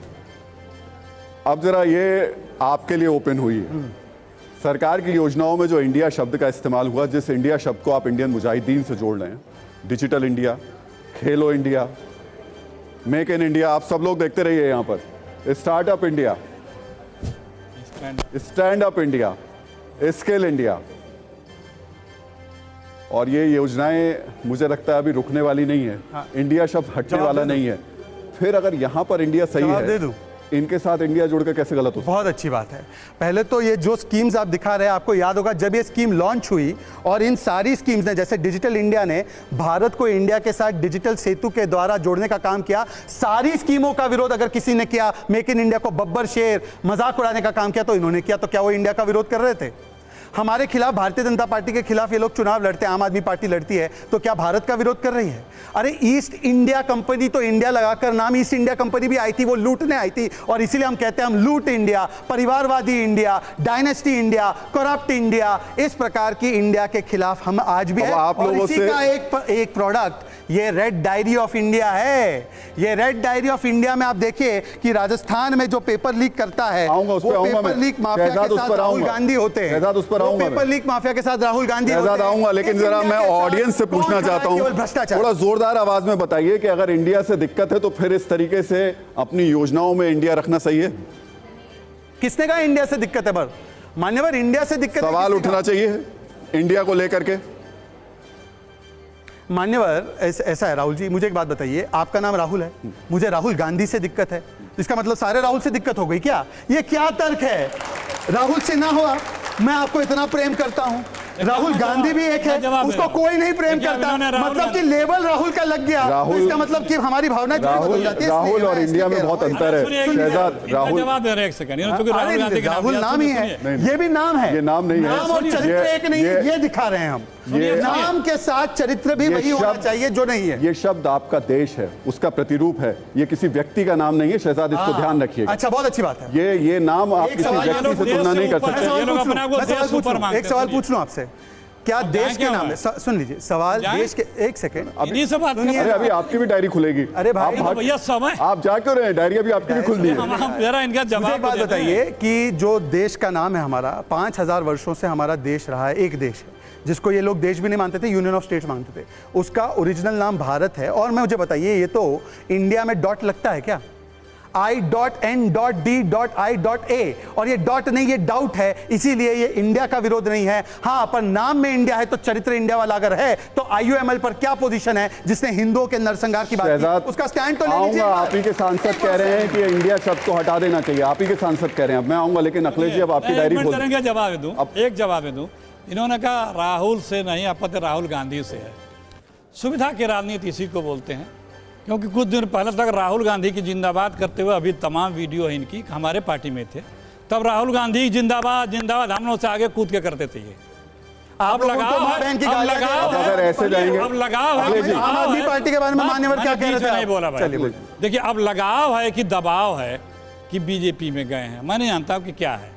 अब जरा ये आपके लिए ओपन हुई है। सरकार की योजनाओं में जो इंडिया शब्द का इस्तेमाल हुआ, जिस इंडिया शब्द को आप इंडियन मुजाहिदीन से जोड़ रहे हैं, digital India, Khelo India, make in India, आप सब लोग देखते रहिए यहां पर, startup India, stand up India, skill India, और ये योजनाएं मुझे लगता है अभी रुकने वाली नहीं है। इंडिया शब्द हटने वाला नहीं है। फिर अगर यहां पर इंडिया सही है, इनके साथ इंडिया जुड़ के कैसे गलत हो?
बहुत अच्छी बात है। पहले तो ये जो स्कीम्स आप दिखा रहे हैं, आपको याद होगा जब ये स्कीम लॉन्च हुई और इन सारी स्कीम्स ने, जैसे डिजिटल इंडिया ने भारत को इंडिया के साथ डिजिटल सेतु के द्वारा जोड़ने का काम किया, सारी स्कीमों का विरोध अगर किसी ने किया, मेक इन इंडिया को बब्बर शेर मजाक उड़ाने का काम किया तो इन्होंने किया। तो क्या वो इंडिया का विरोध कर रहे थे? हमारे खिलाफ, भारतीय जनता पार्टी के खिलाफ ये लोग चुनाव लड़ते हैं, आम आदमी पार्टी लड़ती है, तो क्या भारत का विरोध कर रही है? अरे ईस्ट इंडिया कंपनी, तो इंडिया लगाकर नाम ईस्ट इंडिया कंपनी भी आई थी, वो लूटने आई थी, और इसीलिए हम कहते हैं हम लूट इंडिया, परिवारवादी India, dynasty India, corrupt India, इस प्रकार की इंडिया के खिलाफ हम आज भी हैं।
आप लोगों से
एक प्रोडक्ट ये रेड डायरी ऑफ इंडिया है। ये रेड डायरी ऑफ इंडिया में आप देखिए कि राजस्थान में जो पेपर लीक करता है, वो पेपर लीक माफिया के साथ राहुल गांधी होते हैं। पेपर लीक माफिया के साथ राहुल गांधी
आऊंगा, लेकिन जरा मैं ऑडियंस से पूछना चाहता हूं, थोड़ा जोरदार आवाज में बताइए कि अगर इंडिया से दिक्कत है तो फिर इस तरीके से अपनी योजनाओं में इंडिया रखना सही है?
किसने कहा इंडिया से दिक्कत है? पर मान्यवर, इंडिया से दिक्कत
सवाल उठना चाहिए इंडिया को लेकर के।
मान्यवर ऐसा है राहुल जी, मुझे एक बात बताइए, आपका नाम राहुल है, मुझे राहुल गांधी से दिक्कत है, इसका मतलब सारे राहुल से दिक्कत हो गई क्या? ये क्या तर्क है? राहुल सिन्हा हो आप, मैं आपको इतना प्रेम करता हूं, राहुल गांधी भी एक है, उसको कोई नहीं प्रेम करता, मतलब कि लेबल राहुल का लग गया, तो इसका मतलब कि हमारी भावना बदल जाती है।
राहुल और इंडिया में बहुत अंतर है शहजाद। राहुल
जवाब दे रहे, एक सेकंड,
राहुल नाम ही है, ये भी नाम है,
ये नाम नहीं है,
नाम और चरित्र एक नहीं है, ये दिखा रहे हैं हम। नाम के साथ चरित्र भी वही होना चाहिए जो नहीं है।
ये शब्द आपका देश है, उसका प्रतिरूप है, ये किसी व्यक्ति का नाम नहीं है शहजाद, इसको ध्यान रखिए।
अच्छा, बहुत अच्छी बात है।
ये नाम आप किसी व्यक्ति से तुलना नहीं कर सकते।
एक सवाल पूछ लूं आपसे, क्या देश के नाम है? सुन लीजिए सवाल, देश के, एक सेकंड,
अरे अभी आपकी भी डायरी खुलेगी।
अरे भाई
भैया समय,
आप जा क्यों रहे हैं? डायरी अभी आपकी भी खुलनी है।
इनका जवाब
एक बात बताइए कि जो देश का नाम है हमारा, 5000 वर्षों से हमारा देश रहा है, एक देश है जिसको ये लोग देश भी नहीं मानते थे, यूनियन ऑफ स्टेट्स मानते थे, उसका ओरिजिनल नाम भारत है। और मैं मुझे बताइए, ये तो इंडिया में डॉट लगता है क्या? I.N.D.I.A, और ये डॉट नहीं, ये डाउट है, इसीलिए ये इंडिया का विरोध नहीं है। हाँ, पर नाम में इंडिया है तो चरित्र इंडिया वाला अगर है तो IUML पर क्या पोजीशन है जिसने हिंदुओं के नरसंहार की बात की, उसका स्टैंड तो ले लीजिए।
आप ही के सांसद कह रहे हैं कि इंडिया शब्द को हटा देना चाहिए, आप ही के सांसद कह रहे हैं। अब मैं आऊंगा, लेकिन अखिलेश जी अब आपकी डायरी खोल
करेंगे, जवाब दूं, अब एक जवाब दूं। इन्होंने कहा राहुल से नहीं, आपत्ति राहुल गांधी से है। सुविधा की राजनीति इसी को बोलते हैं, क्योंकि कुछ दिन पहले तक राहुल गांधी की जिंदाबाद करते हुए अभी तमाम वीडियो है इनकी, हमारे पार्टी में थे, तब राहुल गांधी जिंदाबाद जिंदाबाद हम लोग से आगे कूद के करते थे। ये
अब लगाव,
अगर ऐसे जाएंगे,
अब लगाव है,
आम आदमी पार्टी के बारे में मान्यवर क्या कह रहे थे?
नहीं बोला भाई, देखिए अब लगाव है कि दबाव है कि बीजेपी में गए हैं, मैं नहीं जानता कि क्या है,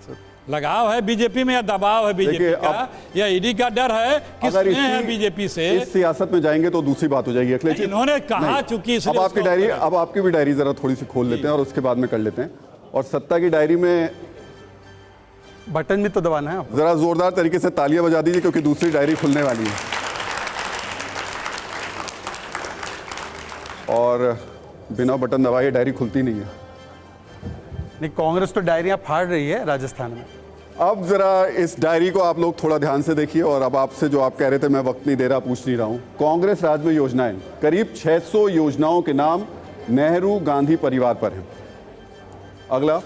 लगाव है बीजेपी में या दबाव है बीजेपी का, या ईडी का डर है कि स्नेह है बीजेपी से।
इस सियासत में जाएंगे तो दूसरी बात हो जाएगी अखिलेश जी।
इन्होंने कहा चूंकि
अब आपकी डायरी, अब आपकी भी डायरी जरा थोड़ी सी खोल लेते हैं और उसके बाद में कर लेते हैं। और सत्ता की डायरी में
बटन भी तो दबाना है,
जरा जोरदार तरीके से तालियां बजा दीजिए क्योंकि दूसरी डायरी खुलने वाली है। और बिना बटन दबाए डायरी खुलती नहीं है।
नहीं, कांग्रेस तो डायरियां फाड़ रही है राजस्थान में।
अब जरा इस डायरी को आप लोग थोड़ा ध्यान से देखिए। और अब आपसे जो आप कह रहे थे मैं वक्त नहीं दे रहा, पूछ नहीं रहा हूं। कांग्रेस राज में योजनाएं, करीब 600 योजनाओं के नाम नेहरू गांधी परिवार पर हैं। अगला,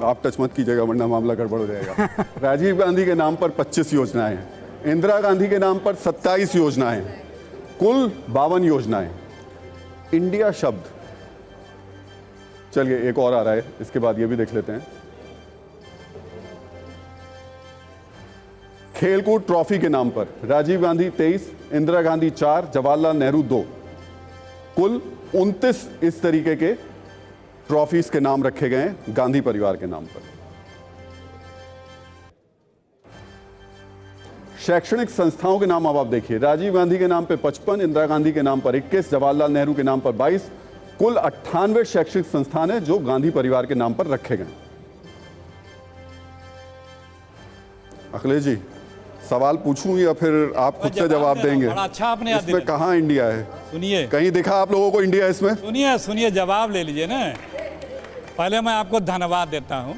आप टच मत कीजिएगा वरना मामला गड़बड़ हो जाएगा। राजीव गांधी के नाम पर 25 योजनाएं हैं, इंदिरा गांधी के नाम पर 27 योजनाएं हैं, कुल 52 योजनाएं। इंडिया शब्द, चलिए एक और आ रहा है, इसके बाद ये भी देख लेते हैं। खेलकूद ट्रॉफी के नाम पर राजीव गांधी 23, इंदिरा गांधी 4, जवाहरलाल नेहरू 2, कुल 29 इस तरीके के ट्रॉफीज के नाम रखे गए हैं गांधी परिवार के नाम पर। शैक्षणिक संस्थाओं के नाम अब आप देखिए, राजीव गांधी के नाम पे 55, इंदिरा गांधी के नाम पर 21, जवाहरलाल नेहरू के नाम पर 22, कुल 98 शैक्षणिक संस्थान हैं जो गांधी परिवार के नाम पर रखे गए। अखिलेश जी, सवाल पूछूं या फिर आप खुद से जवाब देंगे?
अच्छा, आपने
इसमें कहां इंडिया है?
सुनिए,
कहीं दिखा आप लोगों को इंडिया इसमें?
सुनिए जवाब ले लीजिए ना। पहले मैं आपको धन्यवाद देता हूं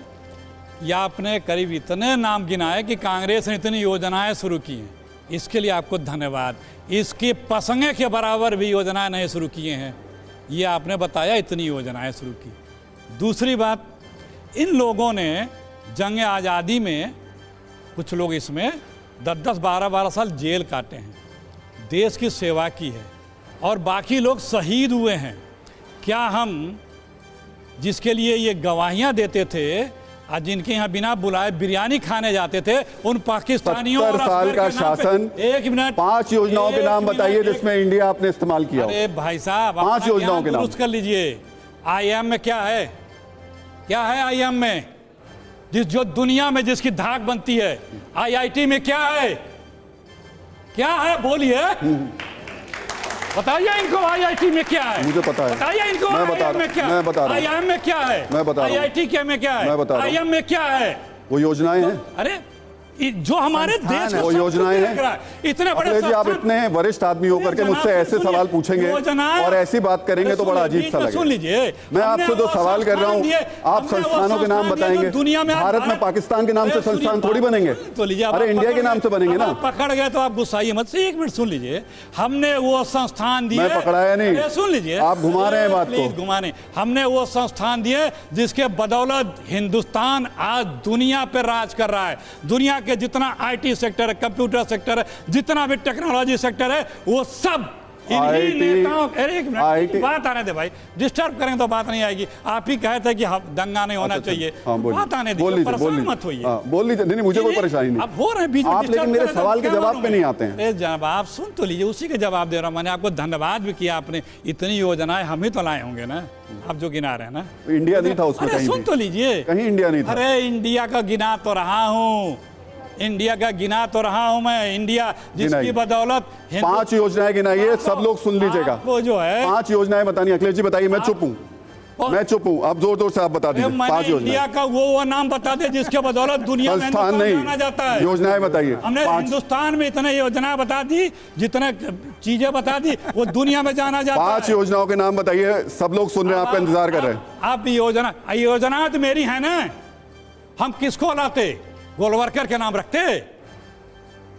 कि आपने करीब इतने नाम गिनाए कि कांग्रेस ने इतनी योजनाएं शुरू की हैं, इसके लिए आपको धन्यवाद। इसके पसंगे के बराबर भी योजनाएं नहीं शुरू किए हैं, ये आपने बताया, इतनी योजनाएं शुरू की। दूसरी बात, इन लोगों ने जंग आज़ादी में, कुछ लोग इसमें 10-10, 12-12 साल जेल काटे हैं, देश की सेवा की है, और बाकी लोग शहीद हुए हैं। क्या हम जिसके लिए ये गवाहियां देते थे और जिनके यहाँ बिना बुलाए बिरयानी खाने जाते थे, उन पाकिस्तानियों
70 साल का शासन,
1 मिनट,
5 योजनाओं के नाम बताइए जिसमें इंडिया आपने इस्तेमाल किया।
अरे भाई साहब,
5 योजनाओं के नाम
कर लीजिए। IIM में क्या है? क्या है IIM में? जो दुनिया में जिसकी धाक बनती है। IIT में क्या है? क्या है बोलिए, बताइए इनको। IIT में क्या है?
मुझे पता है,
बताइए इनको।
मैं बता
IIM में क्या है?
मैं बता रहा हूं।
IIM में क्या है?
मैं बता रहा हूं।
IIT क्या में क्या है?
मैं बता रहा हूं।
IIM में क्या है?
वो योजनाएं हैं।
अरे जो हमारे देश
वो योजनाएं हैं।
इतने बड़े
अखिलेश जी, आप
संस्थान-
इतने वरिष्ठ आदमी होकर के मुझसे ऐसे सवाल पूछेंगे और ऐसी बात करेंगे तो बड़ा अजीब सा लगेगा।
सुन लीजिए,
मैं आपसे जो सवाल कर रहा हूँ, आप संस्थानों के नाम बताएंगे। भारत में पाकिस्तान के नाम से संस्थान थोड़ी बनेंगे,
तो लीजिए,
अरे इंडिया के नाम से बनेंगे ना।
पकड़ गए तो आप गुस्साइए मत से, एक मिनट सुन लीजिए। हमने वो संस्थान दिए,
मैं पकड़ाया नहीं।
अरे सुन लीजिए,
आप घुमा रहे हैं बात को।
प्लीज घुमा नहीं। हमने वो संस्थान दिए जिसके बदौलत हिंदुस्तान आज दुनिया पर राज कर रहा है। दुनिया के जितना आईटी सेक्टर है, कंप्यूटर सेक्टर है, जितना भी टेक्नोलॉजी सेक्टर है, वो सब इन्हीं
IT
नेताओं। अरे एक मिनट, बात आने दे भाई, डिस्टर्ब करेंगे तो बात नहीं आएगी। आप ही कहे थे कि दंगा नहीं होना चाहिए, बात आने दीजिए, परेशान मत होइए।
बोल लीजिए, नहीं मुझे कोई परेशानी नहीं।
अब हो रहे बीच में
आप लेकिन मेरे सवाल के जवाब पे नहीं आते हैं।
अरे जवाब सुन तो लीजिए, उसी के जवाब दे रहा हूं। मैंने आपको धन्यवाद भी किया, आपने इतनी योजनाएं हम ही तो लाए होंगे ना, आप जो गिना रहे हैं ना।
इंडिया नहीं था उसमें,
अरे
कहीं
सुन
भी।
तो लीजिए,
कहीं इंडिया नहीं था।
अरे इंडिया का गिना तो रहा हूँ, इंडिया का गिना तो रहा हूं मैं। इंडिया जिसकी बदौलत
5 योजनाएं गिनाइए, सब लोग सुन लीजिएगा।
वो जो है
5 योजनाएं बतानी। अखिलेश जी बताइए, मैं चुप हूँ, मैं चुप हूँ। आप जोर जोर से आप बता दीजिए 5
इंडिया
योजनाएं।
का वो नाम बता दे जिसके बदौलत दुनिया में
संस्थान
हिंदुस्तान जाना जाता
नहीं,
है।
योजनाएं बताइए।
हमने
5
हिंदुस्तान में इतने योजना बता दी, जितने चीजें बता दी, वो दुनिया में जाना जाता है।
5 योजनाओं के नाम बताइए, सब लोग सुन रहे हैं, आपका इंतजार कर रहे हैं।
आप योजना तो मेरी है ना। हम किसको लाते? गोलवरकर के नाम रखते?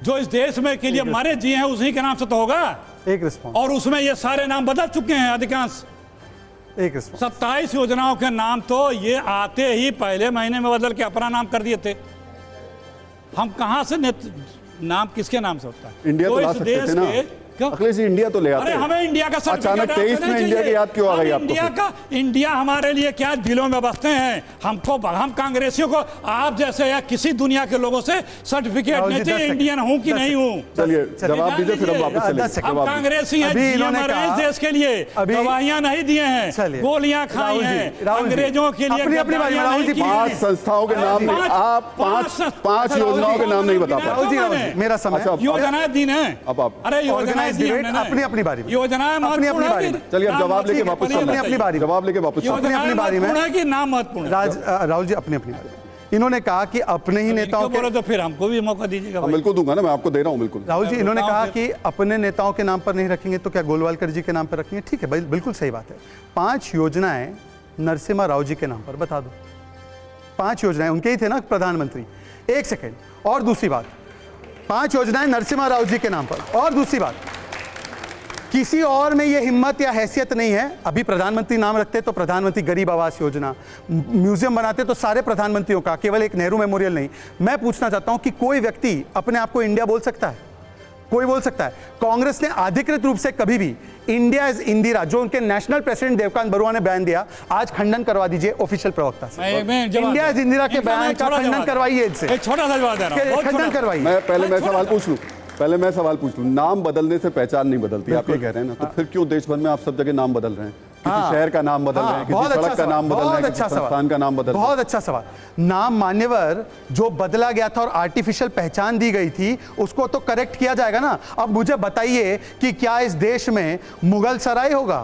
जो इस देश में के लिए मरे जिए हैं उसी के नाम से तो होगा।
एक रिस्पॉन्स,
और उसमें ये सारे नाम बदल चुके हैं अधिकांश।
एक रिस्पॉन्स।
27 योजनाओं के नाम तो ये आते ही पहले महीने में बदल के अपना नाम कर दिए थे। हम कहां से नाम किसके नाम से होता है?
इंडिया तो ला
इस
सकते
देश
थे ना।
के क्यों?
अखिलेश जी, इंडिया तो ले आते
अरे
हैं।
हमें इंडिया का
अचानक 23 में इंडिया की याद क्यों आ गई आपको?
इंडिया हमारे लिए क्या दिलों में बसते हैं। हम कांग्रेसियों को आप जैसे या किसी दुनिया के लोगों से सर्टिफिकेट नहीं चाहिए इंडियन हूं कि नहीं हूं।
चलिए जवाब दीजिए, फिर हम वापस चलेंगे।
हम कांग्रेसी हैं, इस देश के लिए दवाइयां नहीं दिए हैं, गोलियां खाई हैं अंग्रेजों के लिए।
अपनी बारी में राहुल जी,
5 संस्थाओं के नाम नहीं, आप 5 योजनाओं के नाम नहीं बता पाए।
राहुल जी, मेरा समय।
योजनाएं दी हैं।
अब आप
अरे योजनाएं दी हमने
अपनी बारी में।
योजनाएं
अपनी बारी में।
चलिए अब जवाब लेके वापस
अपनी बारी में।
जवाब लेके वापस
अपनी बारी में।
कि नाम महत्वपूर्ण है।
राहुल जी, अपनी बारी में। इन्होंने कहा कि अपने ही नेताओं के,
बोलो तो फिर हमको भी मौका दीजिएगा भाई।
बिल्कुल दूंगा ना, मैं आपको दे रहा हूं बिल्कुल।
राहुल जी, इन्होंने कहा कि अपने नेताओं के नाम पर नहीं रखेंगे तो क्या गोलवालकर जी के नाम पर रखेंगे? ठीक है भाई, बिल्कुल सही बात है। 5 योजनाएं नरसिम्हा राव जी के नाम पर बता दो। 5 योजनाएं उनके ही थे ना प्रधानमंत्री। एक सेकेंड, और दूसरी बात, 5 योजनाएं नरसिम्हा राव जी के नाम पर। और दूसरी बात, किसी और में यह हिम्मत या हैसियत नहीं है। अभी प्रधानमंत्री नाम रखते तो प्रधानमंत्री गरीब आवास योजना, म्यूजियम बनाते तो सारे प्रधानमंत्रियों का, केवल एक नेहरू मेमोरियल नहीं। मैं पूछना चाहता हूं कि कोई व्यक्ति अपने आप को इंडिया बोल सकता है? कोई बोल सकता है? कांग्रेस ने अधिकृत रूप से कभी भी इंडिया इज इंदिरा, जो उनके नेशनल प्रेसिडेंट देवकांत बरुआ ने बयान दिया, आज खंडन करवा दीजिए ऑफिशियल प्रवक्ता से। इंडिया इज इंदिरा के बयान का खंडन करवाइए इनसे।
एक छोटा सा जवाब दे रहा हूं,
खंडन करवाइए।
मैं सवाल पूछ लूं। नाम बदलने से पहचान नहीं बदलती, आप ये कह रहे हैं ना, तो फिर क्यों देश भर में आप सब जगह नाम बदल रहे हैं? किसी शहर का नाम बदल रहे हैं, किसी सड़क का नाम बदल रहे हैं, किसी संस्थान का नाम बदल रहे हैं।
बहुत अच्छा सवाल। नाम मान्यवर जो बदला गया था और आर्टिफिशियल पहचान दी गई थी, उसको तो करेक्ट किया जाएगा ना। अब मुझे बताइए कि क्या इस देश में मुगल सराय होगा?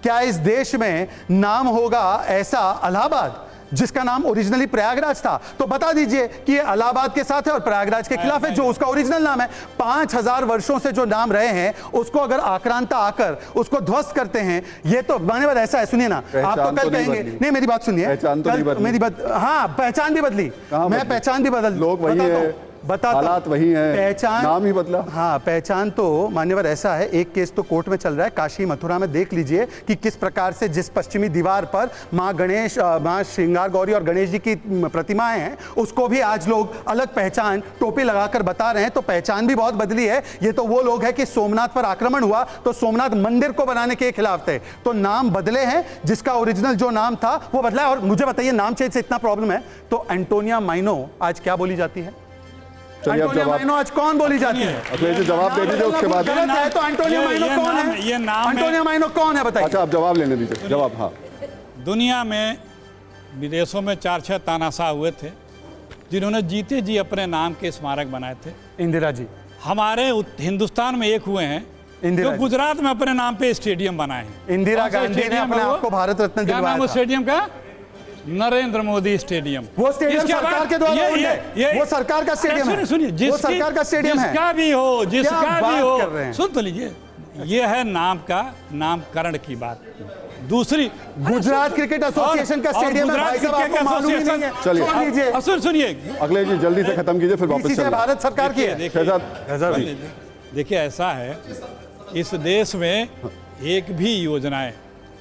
क्या इस देश में नाम होगा ऐसा इलाहाबाद, जिसका नाम ओरिजिनली प्रयागराज था? तो बता दीजिए कि ये इलाहाबाद के साथ है और प्रयागराज के खिलाफ है, जो उसका ओरिजिनल नाम है। 5000 वर्षों से जो नाम रहे हैं, उसको अगर आक्रांता आकर उसको ध्वस्त करते हैं, ये तो मान्यवर ऐसा है। सुनिए ना, आप तो कल कहेंगे, नहीं मेरी बात सुनिए,
पहचान तो नहीं बदली।
मेरी बात, हाँ पहचान भी बदली, मैं पहचान भी बदल,
लोग वही है, हालात वही हैं,
पहचान
नाम ही बदला।
हाँ, पहचान तो मान्यवर ऐसा है। एक केस तो कोर्ट में चल रहा है काशी मथुरा में, देख लीजिए कि किस प्रकार से जिस पश्चिमी दीवार पर माँ श्रृंगार गौरी और गणेश जी की प्रतिमाएं हैं, उसको भी आज लोग अलग पहचान टोपी लगाकर बता रहे हैं। तो पहचान भी बहुत बदली है। ये तो वो लोग हैं कि सोमनाथ पर आक्रमण हुआ तो सोमनाथ मंदिर को बनाने के खिलाफ थे, तो नाम बदले हैं, जिसका ओरिजिनल जो नाम था वो बदला है। और मुझे बताइए, नाम चेंज से इतना प्रॉब्लम है तो एंटोनिया माइनो आज क्या बोली जाती है? एंटोनिया माइनो आज कौन बोली जाती है?
अखिलेश जी जवाब दे दीजिए, उसके बाद।
गलत है तो एंटोनिया माइनो कौन है?
ये नाम
एंटोनिया माइनो कौन है बताइए?
अच्छा, आप जवाब लेने दीजिए, जवाब। हाँ,
दुनिया में विदेशों में 4-6 तानाशाह हुए थे जिन्होंने जीते जी अपने नाम के स्मारक बनाए थे।
इंदिरा जी।
हमारे हिंदुस्तान में एक हुए हैं जो गुजरात में अपने नाम पे स्टेडियम बनाए हैं।
इंदिरा गांधी ने अपने आप को भारत रत्न दिलवाया था।
स्टेडियम का नरेंद्र मोदी स्टेडियम।
वो स्टेडियम
इसके
सरकार
बाद
के द्वारा owned है। वो सरकार का स्टेडियम है।
सुनिए,
वो सरकार का स्टेडियम है।
जिसका भी हो, जिसका
क्या
भी
बात
हो,
कर रहे हैं?
सुन तो लीजिए, ये है नाम का नामकरण की बात। दूसरी,
गुजरात क्रिकेट एसोसिएशन का स्टेडियम है भाई साहब, आपको मालूम ही नहीं है।
चलिए।
छोड़ दीजिए।
सुनिए,
अखिलेश जी जल्दी से खत्म कीजिए, फिर वापस
बीसीसीआई
चलिए।
भारत सरकार की है।
शहजाद
देखिए ऐसा है, इस देश में एक भी योजनाएं,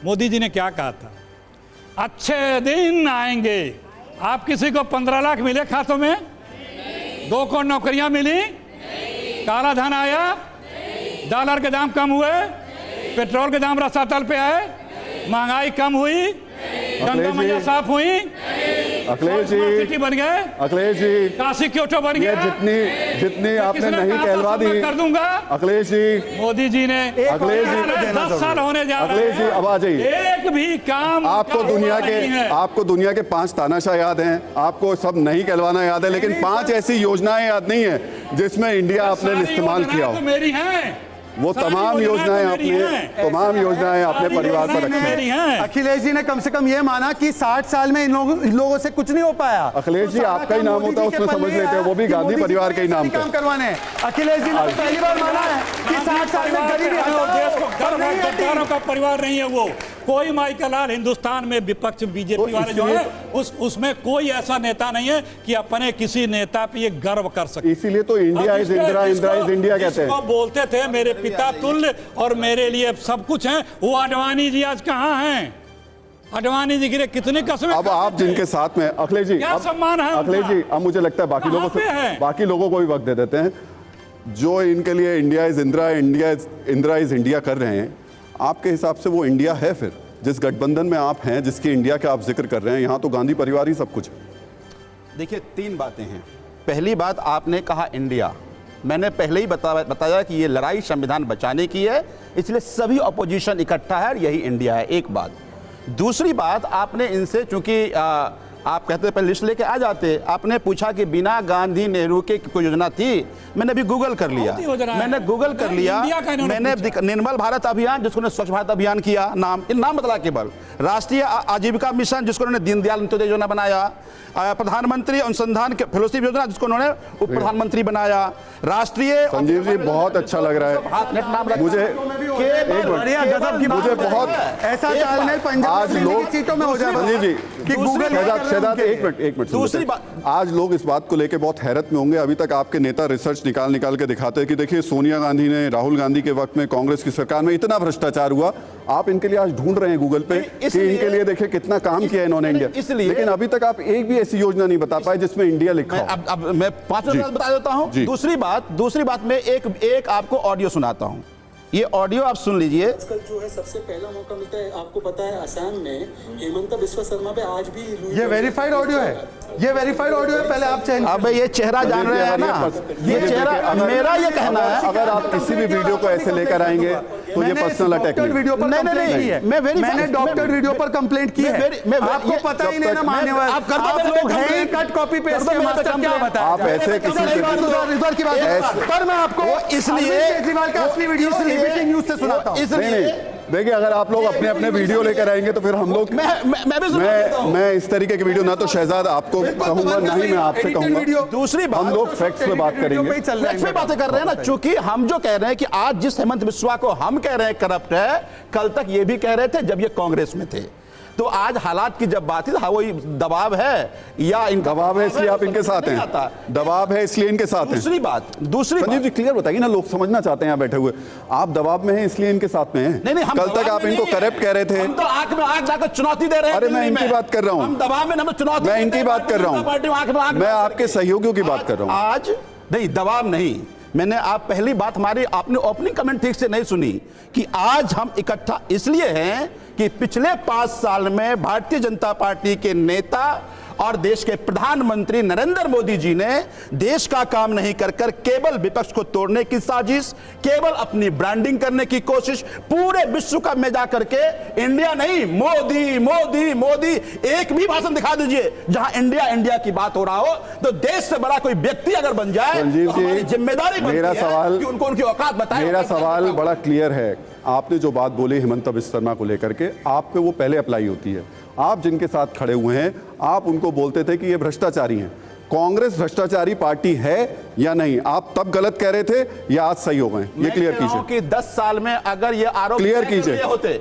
मोदी जी ने क्या कहा था, अच्छे दिन आएंगे, आप किसी को 15 लाख मिले खातों में, 2 करोड़ नौकरियां मिली, काला धन आया, डॉलर के दाम कम हुए, पेट्रोल के दाम रास्ता तल पे आए, महंगाई कम हुई, गंगा मैया साफ हुई,
अखिलेश जी,
सिटी बन गए,
अखिलेश जी,
काशी क्योटो बन
ये
गया,
जितनी आपने
किसने
नहीं
कहा था
कहलवा दी,
सब मैं कर दूंगा,
अखिलेश जी,
मोदी जी ने
अखिलेश जी,
10 साल होने जा रहे
अखिलेश जी अब आ जाइए।
एक भी काम
आपको
का
दुनिया
हुआ नहीं है।
आपको दुनिया के 5 तानाशाह याद हैं, आपको सब नहीं कहलवाना याद है, लेकिन 5 ऐसी योजनाएं याद नहीं है जिसमें इंडिया आपने
सारी
इस्तेमाल किया
योजनाएं
हो।
तो मेरी हैं,
वो
सारी
तमाम योजनाएं तमाम योजनाएं आपने परिवार पर रखी हैं।
मेरी हैं।
अखिलेश जी ने कम से कम ये माना कि 60 साल में इन लोगों से कुछ नहीं हो पाया।
अखिलेश जी,
तो सारा
आपका ही
काम
नाम
मोदी
होता है,
जी के
उसमें समझ
पल्ले
लेते हैं, वो भी
कि
गांधी
मोदी जी
परिवार
को
के ही नाम
ऐसे
पे।
काम करवाने हैं। अखिलेश जी ने तो पहली बार माना है कि 60 साल में गरीबी हटाओ,
देश को
और नहीं हटी।
गद्दारों का परिवार नहीं है वो। कोई माइकल लाल हिंदुस्तान में विपक्ष बीजेपी वाले जो है, उसमें कोई ऐसा नेता नहीं है कि अपने किसी नेता पे ये गर्व कर सके।
इसीलिए तो India is Indira, Indira is India कहते हैं।
जिसको बोलते थे मेरे पिता तुल्य और मेरे लिए सब कुछ है, वो अडवाणी जी आज कहाँ हैं? अडवाणी जी के लिए कितने कस्में
अब आप जिनके साथ में, अखिलेश जी,
क्या सम्मान है
अखिलेश
उनका?
जी, अब मुझे लगता है बाकी लोगों को भी वक्त दे देते हैं। जो इनके लिए India is Indira, Indira is India कर रहे हैं, आपके हिसाब से वो इंडिया है फिर? जिस गठबंधन में आप हैं, जिसकी इंडिया का आप जिक्र कर रहे हैं, यहाँ तो गांधी परिवार ही सब कुछ है।
देखिए 3 बातें हैं। पहली बात, आपने कहा इंडिया, मैंने पहले ही बताया कि ये लड़ाई संविधान बचाने की है, इसलिए सभी अपोजिशन इकट्ठा है, यही इंडिया है। एक बात। दूसरी बात, आपने इनसे, चूंकि आप कहते पहले लिस्ट लेके आ जाते, आपने पूछा कि बिना गांधी नेहरू के कोई योजना थी। मैंने अभी गूगल कर लिया, मैंने गूगल कर लिया, मैंने निर्मल भारत अभियान, जिसको उन्होंने स्वच्छ भारत अभियान किया, नाम बदला केवल, राष्ट्रीय आजीविका मिशन, जिसको उन्होंने दीनदयाल अंत्योदय योजना बनाया, प्रधानमंत्री अनुसंधान फेलोशिप योजना, जिसको उन्होंने उप प्रधानमंत्री बनाया, राष्ट्रीय।
संजीव जी, बहुत अच्छा लग रहा है मुझे, मुझे बहुत
ऐसा तालमेल पंजाब
आज लोग
सीटों में हो जाए।
संजीव जी
कि गूगल
शहजाद एक मिनट
दूसरी बात,
आज लोग इस बात को लेकर बहुत हैरत में होंगे। अभी तक आपके नेता रिसर्च निकाल के दिखाते हैं कि देखिए सोनिया गांधी ने, राहुल गांधी के वक्त में कांग्रेस की सरकार में इतना भ्रष्टाचार हुआ। आप इनके लिए आज ढूंढ रहे हैं गूगल पे कि इनके लिए देखिए कितना काम किया इन्होंने इंडिया, लेकिन अभी तक आप एक भी ऐसी योजना नहीं बता पाए जिसमें इंडिया लिखा हो।
अब मैं 5 मिनट बता देता हूं। दूसरी बात में एक आपको ऑडियो सुनाता हूं। ये ऑडियो आप सुन लीजिए।
आजकल जो है सबसे पहला मौका मिलता है, आपको पता है असम में हेमंत बिस्वा शर्मा पे आज भी
ये वेरीफाइड ऑडियो है, ये वेरीफाइड ऑडियो है। पहले आप चेंज,
अब ये चेहरा जान रहे हैं ना, ये चेहरा, मेरा ये कहना है,
अगर आप किसी भी वीडियो को ऐसे लेकर आएंगे तो ये पर्सनल अटैक
वीडियो पर
नहीं,
मैंने डॉक्टर वीडियो पर कंप्लेंट की है। आपको पता ही नहीं ना मानने वाले, आप लोग हैं कट कॉपी पेस्ट के मास्टर, क्या बताएं
आप ऐसे किसी
इधर की बात पर मैं आपको
इसलिए
केजरीवाल का असली वीडियो ब्रेकिंग न्यूज से सुनाता हूं।
इसलिए
देखिए, अगर आप लोग अपने वीडियो लेकर आएंगे तो फिर हम लोग, मैं इस तरीके के वीडियो ना तो शहजाद आपको कहूंगा, ना ही मैं आपसे कहूंगा।
दूसरी बात,
हम लोग फैक्ट्स पे बात करेंगे,
फैक्ट्स पे बातें कर रहे हैं ना। चूंकि हम जो कह रहे हैं कि आज जिस हेमंत बिस्वा को हम कह रहे हैं करप्ट है, कल तक ये भी कह रहे थे जब ये कांग्रेस में थे। तो आज हालात की जब बात है, वही दबाव है या इनका
दबाव है इसलिए आप इनके साथ हैं, दबाव है इसलिए इनके साथ हैं।
दूसरी
संजीव जी क्लियर बताइए ना, लोग समझना चाहते हैं यहाँ बैठे हुए। आप दबाव में हैं इसलिए इनके साथ में हैं?
नहीं,
कल तक आप इनको करप्ट कह रहे थे।
हम तो आंख में आंख जाकर चुनौती दे रहे हैं।
अरे मैं इनकी बात कर रहा हूँ,
हम दबाव में चुनौती,
मैं इनकी बात कर रहा हूँ, मैं आपके सहयोगियों की बात कर रहा हूँ।
आज नहीं, दबाव नहीं। मैंने आप पहली बात, हमारी आपने ओपनिंग कमेंट ठीक से नहीं सुनी कि आज हम इकट्ठा इसलिए हैं कि पिछले 5 साल में भारतीय जनता पार्टी के नेता और देश के प्रधानमंत्री नरेंद्र मोदी जी ने देश का काम नहीं कर केवल विपक्ष को तोड़ने की साजिश, केवल अपनी ब्रांडिंग करने की कोशिश, पूरे विश्व का में जा करके इंडिया नहीं, मोदी मोदी मोदी, एक भी भाषण दिखा दीजिए जहां इंडिया इंडिया की बात हो रहा हो। तो देश से बड़ा कोई व्यक्ति अगर बन जाए तो हमारी जिम्मेदारी बनती है कि उनको उनकी औकात बताएं।
मेरा सवाल बड़ा क्लियर है। आपने जो बात बोली हेमंत बिस्वा शर्मा को लेकर के, आप पे वो पहले अप्लाई होती है आप जिनके साथ खड़े हुए हैं आप उनको बोलते थे कि ये भ्रष्टाचारी हैं। कांग्रेस भ्रष्टाचारी पार्टी है या नहीं? आप तब गलत कह रहे थे या आज सही हो गए? ये क्लियर कीजिए
कि 10 साल में अगर ये आरोप
क्लियर कीजिए,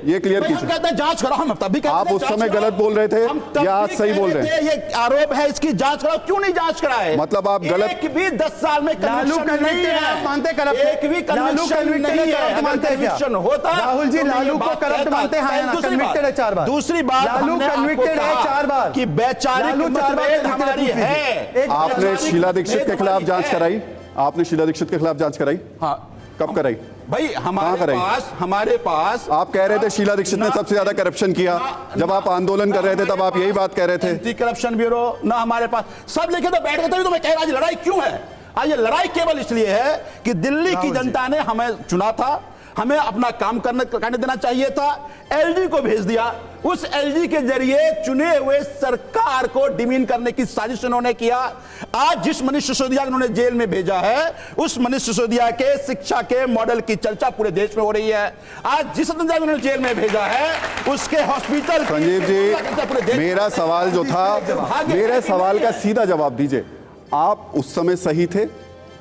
ये क्लियर कीजिए।
कहते हैं जांच कराओ, हम तब भी कहते
आप
हैं
उस
जांच
समय
कराओ।
गलत बोल रहे थे
हम तब
या आज
भी
सही बोल
कह
रहे हैं?
ये आरोप है, इसकी जांच कराओ। क्यों नहीं जांच कराए?
मतलब आप गलत
एक भी 10 साल में
लालू
conviction नहीं
convicted
है।
है, मानते करप्ट?
एक भी
लालू
conviction
convicted
नहीं
है,
है।
करप्ट मानते हैं क्या?
conviction होता
राहुल जी,
तो मैं ये
लालू को
बात
करप्ट
कहता।
मानते हैं ना?
दूसरी बात-
convicted है 4 बार।
दूसरी बात
लालू
हमने आपको
convicted है
कहा
4 बार
कि वैचारिक
लालू 4 बार
मतभेद
convicted
हमारी
पूछ लीजिए।
है।
एक
आपने
वैचारिक
शीला दीक्षित के
मतभेद
खिलाफ
हमारी
जांच
है।
कराई? आपने शीला दीक्षित के खिलाफ जांच कराई?
हाँ,
कब कराई?
भाई
कहाँ कराई?
हमारे पास
आप कह रहे थे शीला दीक्षित ने सबसे ज्यादा करप्शन किया। जब आप आंदोलन कर रहे थे तब आप यही बात कह रहे थे।
एंटी करप्शन ब्यूरो ना हमारे पास, सब लेके तो बैठ गए थे। तो मैं कह रहा, आज लड़ाई क्यों है? आज ये लड़ाई केवल इसलिए है कि दिल्ली की जनता ने हमें चुना था, हमें अपना काम करने देना चाहिए था। एलजी को भेज दिया, उस एलजी के जरिए चुने हुए सरकार को डिमीन करने की साजिश उन्होंने किया। आज जिस मनीष सिसोदिया को उन्होंने जेल में भेजा है, उस मनीष सिसोदिया के शिक्षा के मॉडल की चर्चा पूरे देश में हो रही है। आज जिस संजय उन्होंने जेल में भेजा है, उसके हॉस्पिटल
संजीव जी, मेरा सवाल जो था, मेरे सवाल का सीधा जवाब दीजिए। आप उस समय सही थे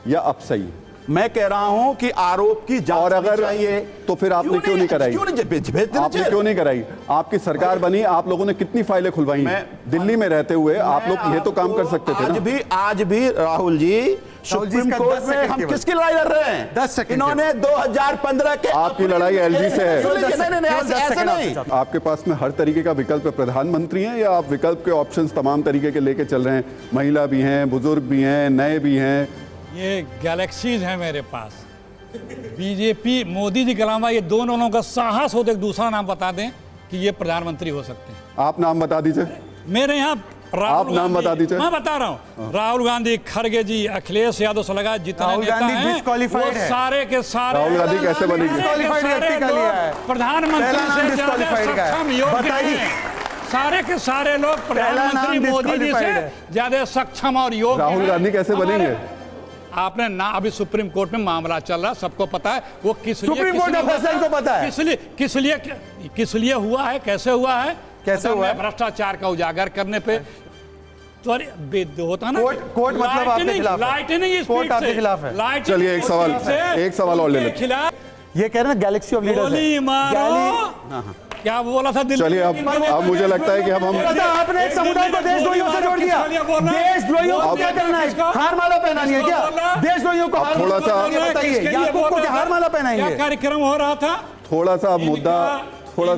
या अब सही?
मैं कह रहा हूं कि आरोप की जांच
और अगर
चाहिए
तो फिर आपने क्यों नहीं कराई? आपने क्यों नहीं कराई? आपकी सरकार बनी, आप लोगों ने कितनी फाइलें खुलवाई हैं? दिल्ली में रहते हुए आप लोग ये तो काम कर सकते थे ना।
आज भी राहुल जी सुप्रीम कोर्ट में हम किसकी लड़ाई लड़ रहे हैं?
10 सेकंड।
इन्होंने 2015 के
आपकी लड़ाई एलजी से है।
ऐसा नहीं।
आपके पास में हर तरीके का विकल्प है। प्रधानमंत्री हैं या आप विकल्प के ऑप्शंस तमाम तरीके के लेके चल रहे हैं? महिला भी हैं, बुजुर्ग भी हैं, नए भी हैं।
ये गैलेक्सीज हैं मेरे पास। बीजेपी मोदी जी के अलावा ये दोनों लोगों का साहस हो तो एक दूसरा नाम बता दें कि ये प्रधानमंत्री हो सकते हैं।
आप नाम बता दीजिए।
मेरे यहाँ
आप नाम बता दीजिए।
मैं बता रहा हूँ, राहुल गांधी, खड़गे जी, अखिलेश यादव से लगा जितने
राहुल
नेता
गांधी
हैं
disqualified
वो
है।
सारे के सारे
राहुल गांधी कैसे बनेंगे?
disqualified व्यक्ति का लिया है।
प्रधानमंत्री
पहला नाम
से ज्यादा
disqualified का है।
सक्षम योग्य
बताइए।
हैं। सारे के सारे लोग
पहला नाम
प्रधानमंत्री मोदी जी
disqualified
से
है।
ज्यादा सक्षम और योग्य
राहुल
हैं।
गांधी कैसे बनेंगे?
आपने ना, अभी सुप्रीम कोर्ट में मामला चल रहा, सबको पता है वो किस लिए,
सुप्रीम कोर्ट का फैसला इनको पता है।
किस लिए हुआ है, कैसे हुआ है,
कैसे हुआ है?
भ्रष्टाचार का उजागर करने पे तो होता ना
कोर्ट मतलब आपके खिलाफ है।
लाइटनिंग
कोर्ट आपके खिलाफ है।
चलिए एक सवाल और ले लेते हैं।
खिलाफ
ये कह रहे हैं गैलेक्सी ऑफ लीडर्स
गोली मारो, क्या बोला था दिल्ली?
चलिए अब मुझे लगता है कि हम
आपने एक समुदाय को देशद्रोहियों से जोड़ दिया। देशद्रोहियों को क्या करना है? हार माला पहनानी है क्या? देशद्रोहियों को हार
थोड़ा सा
बताइए, याकूब को क्या हार माला पहनाएंगे?
क्या कार्यक्रम हो रहा था?
थोड़ा सा मुद्दा थोड़ा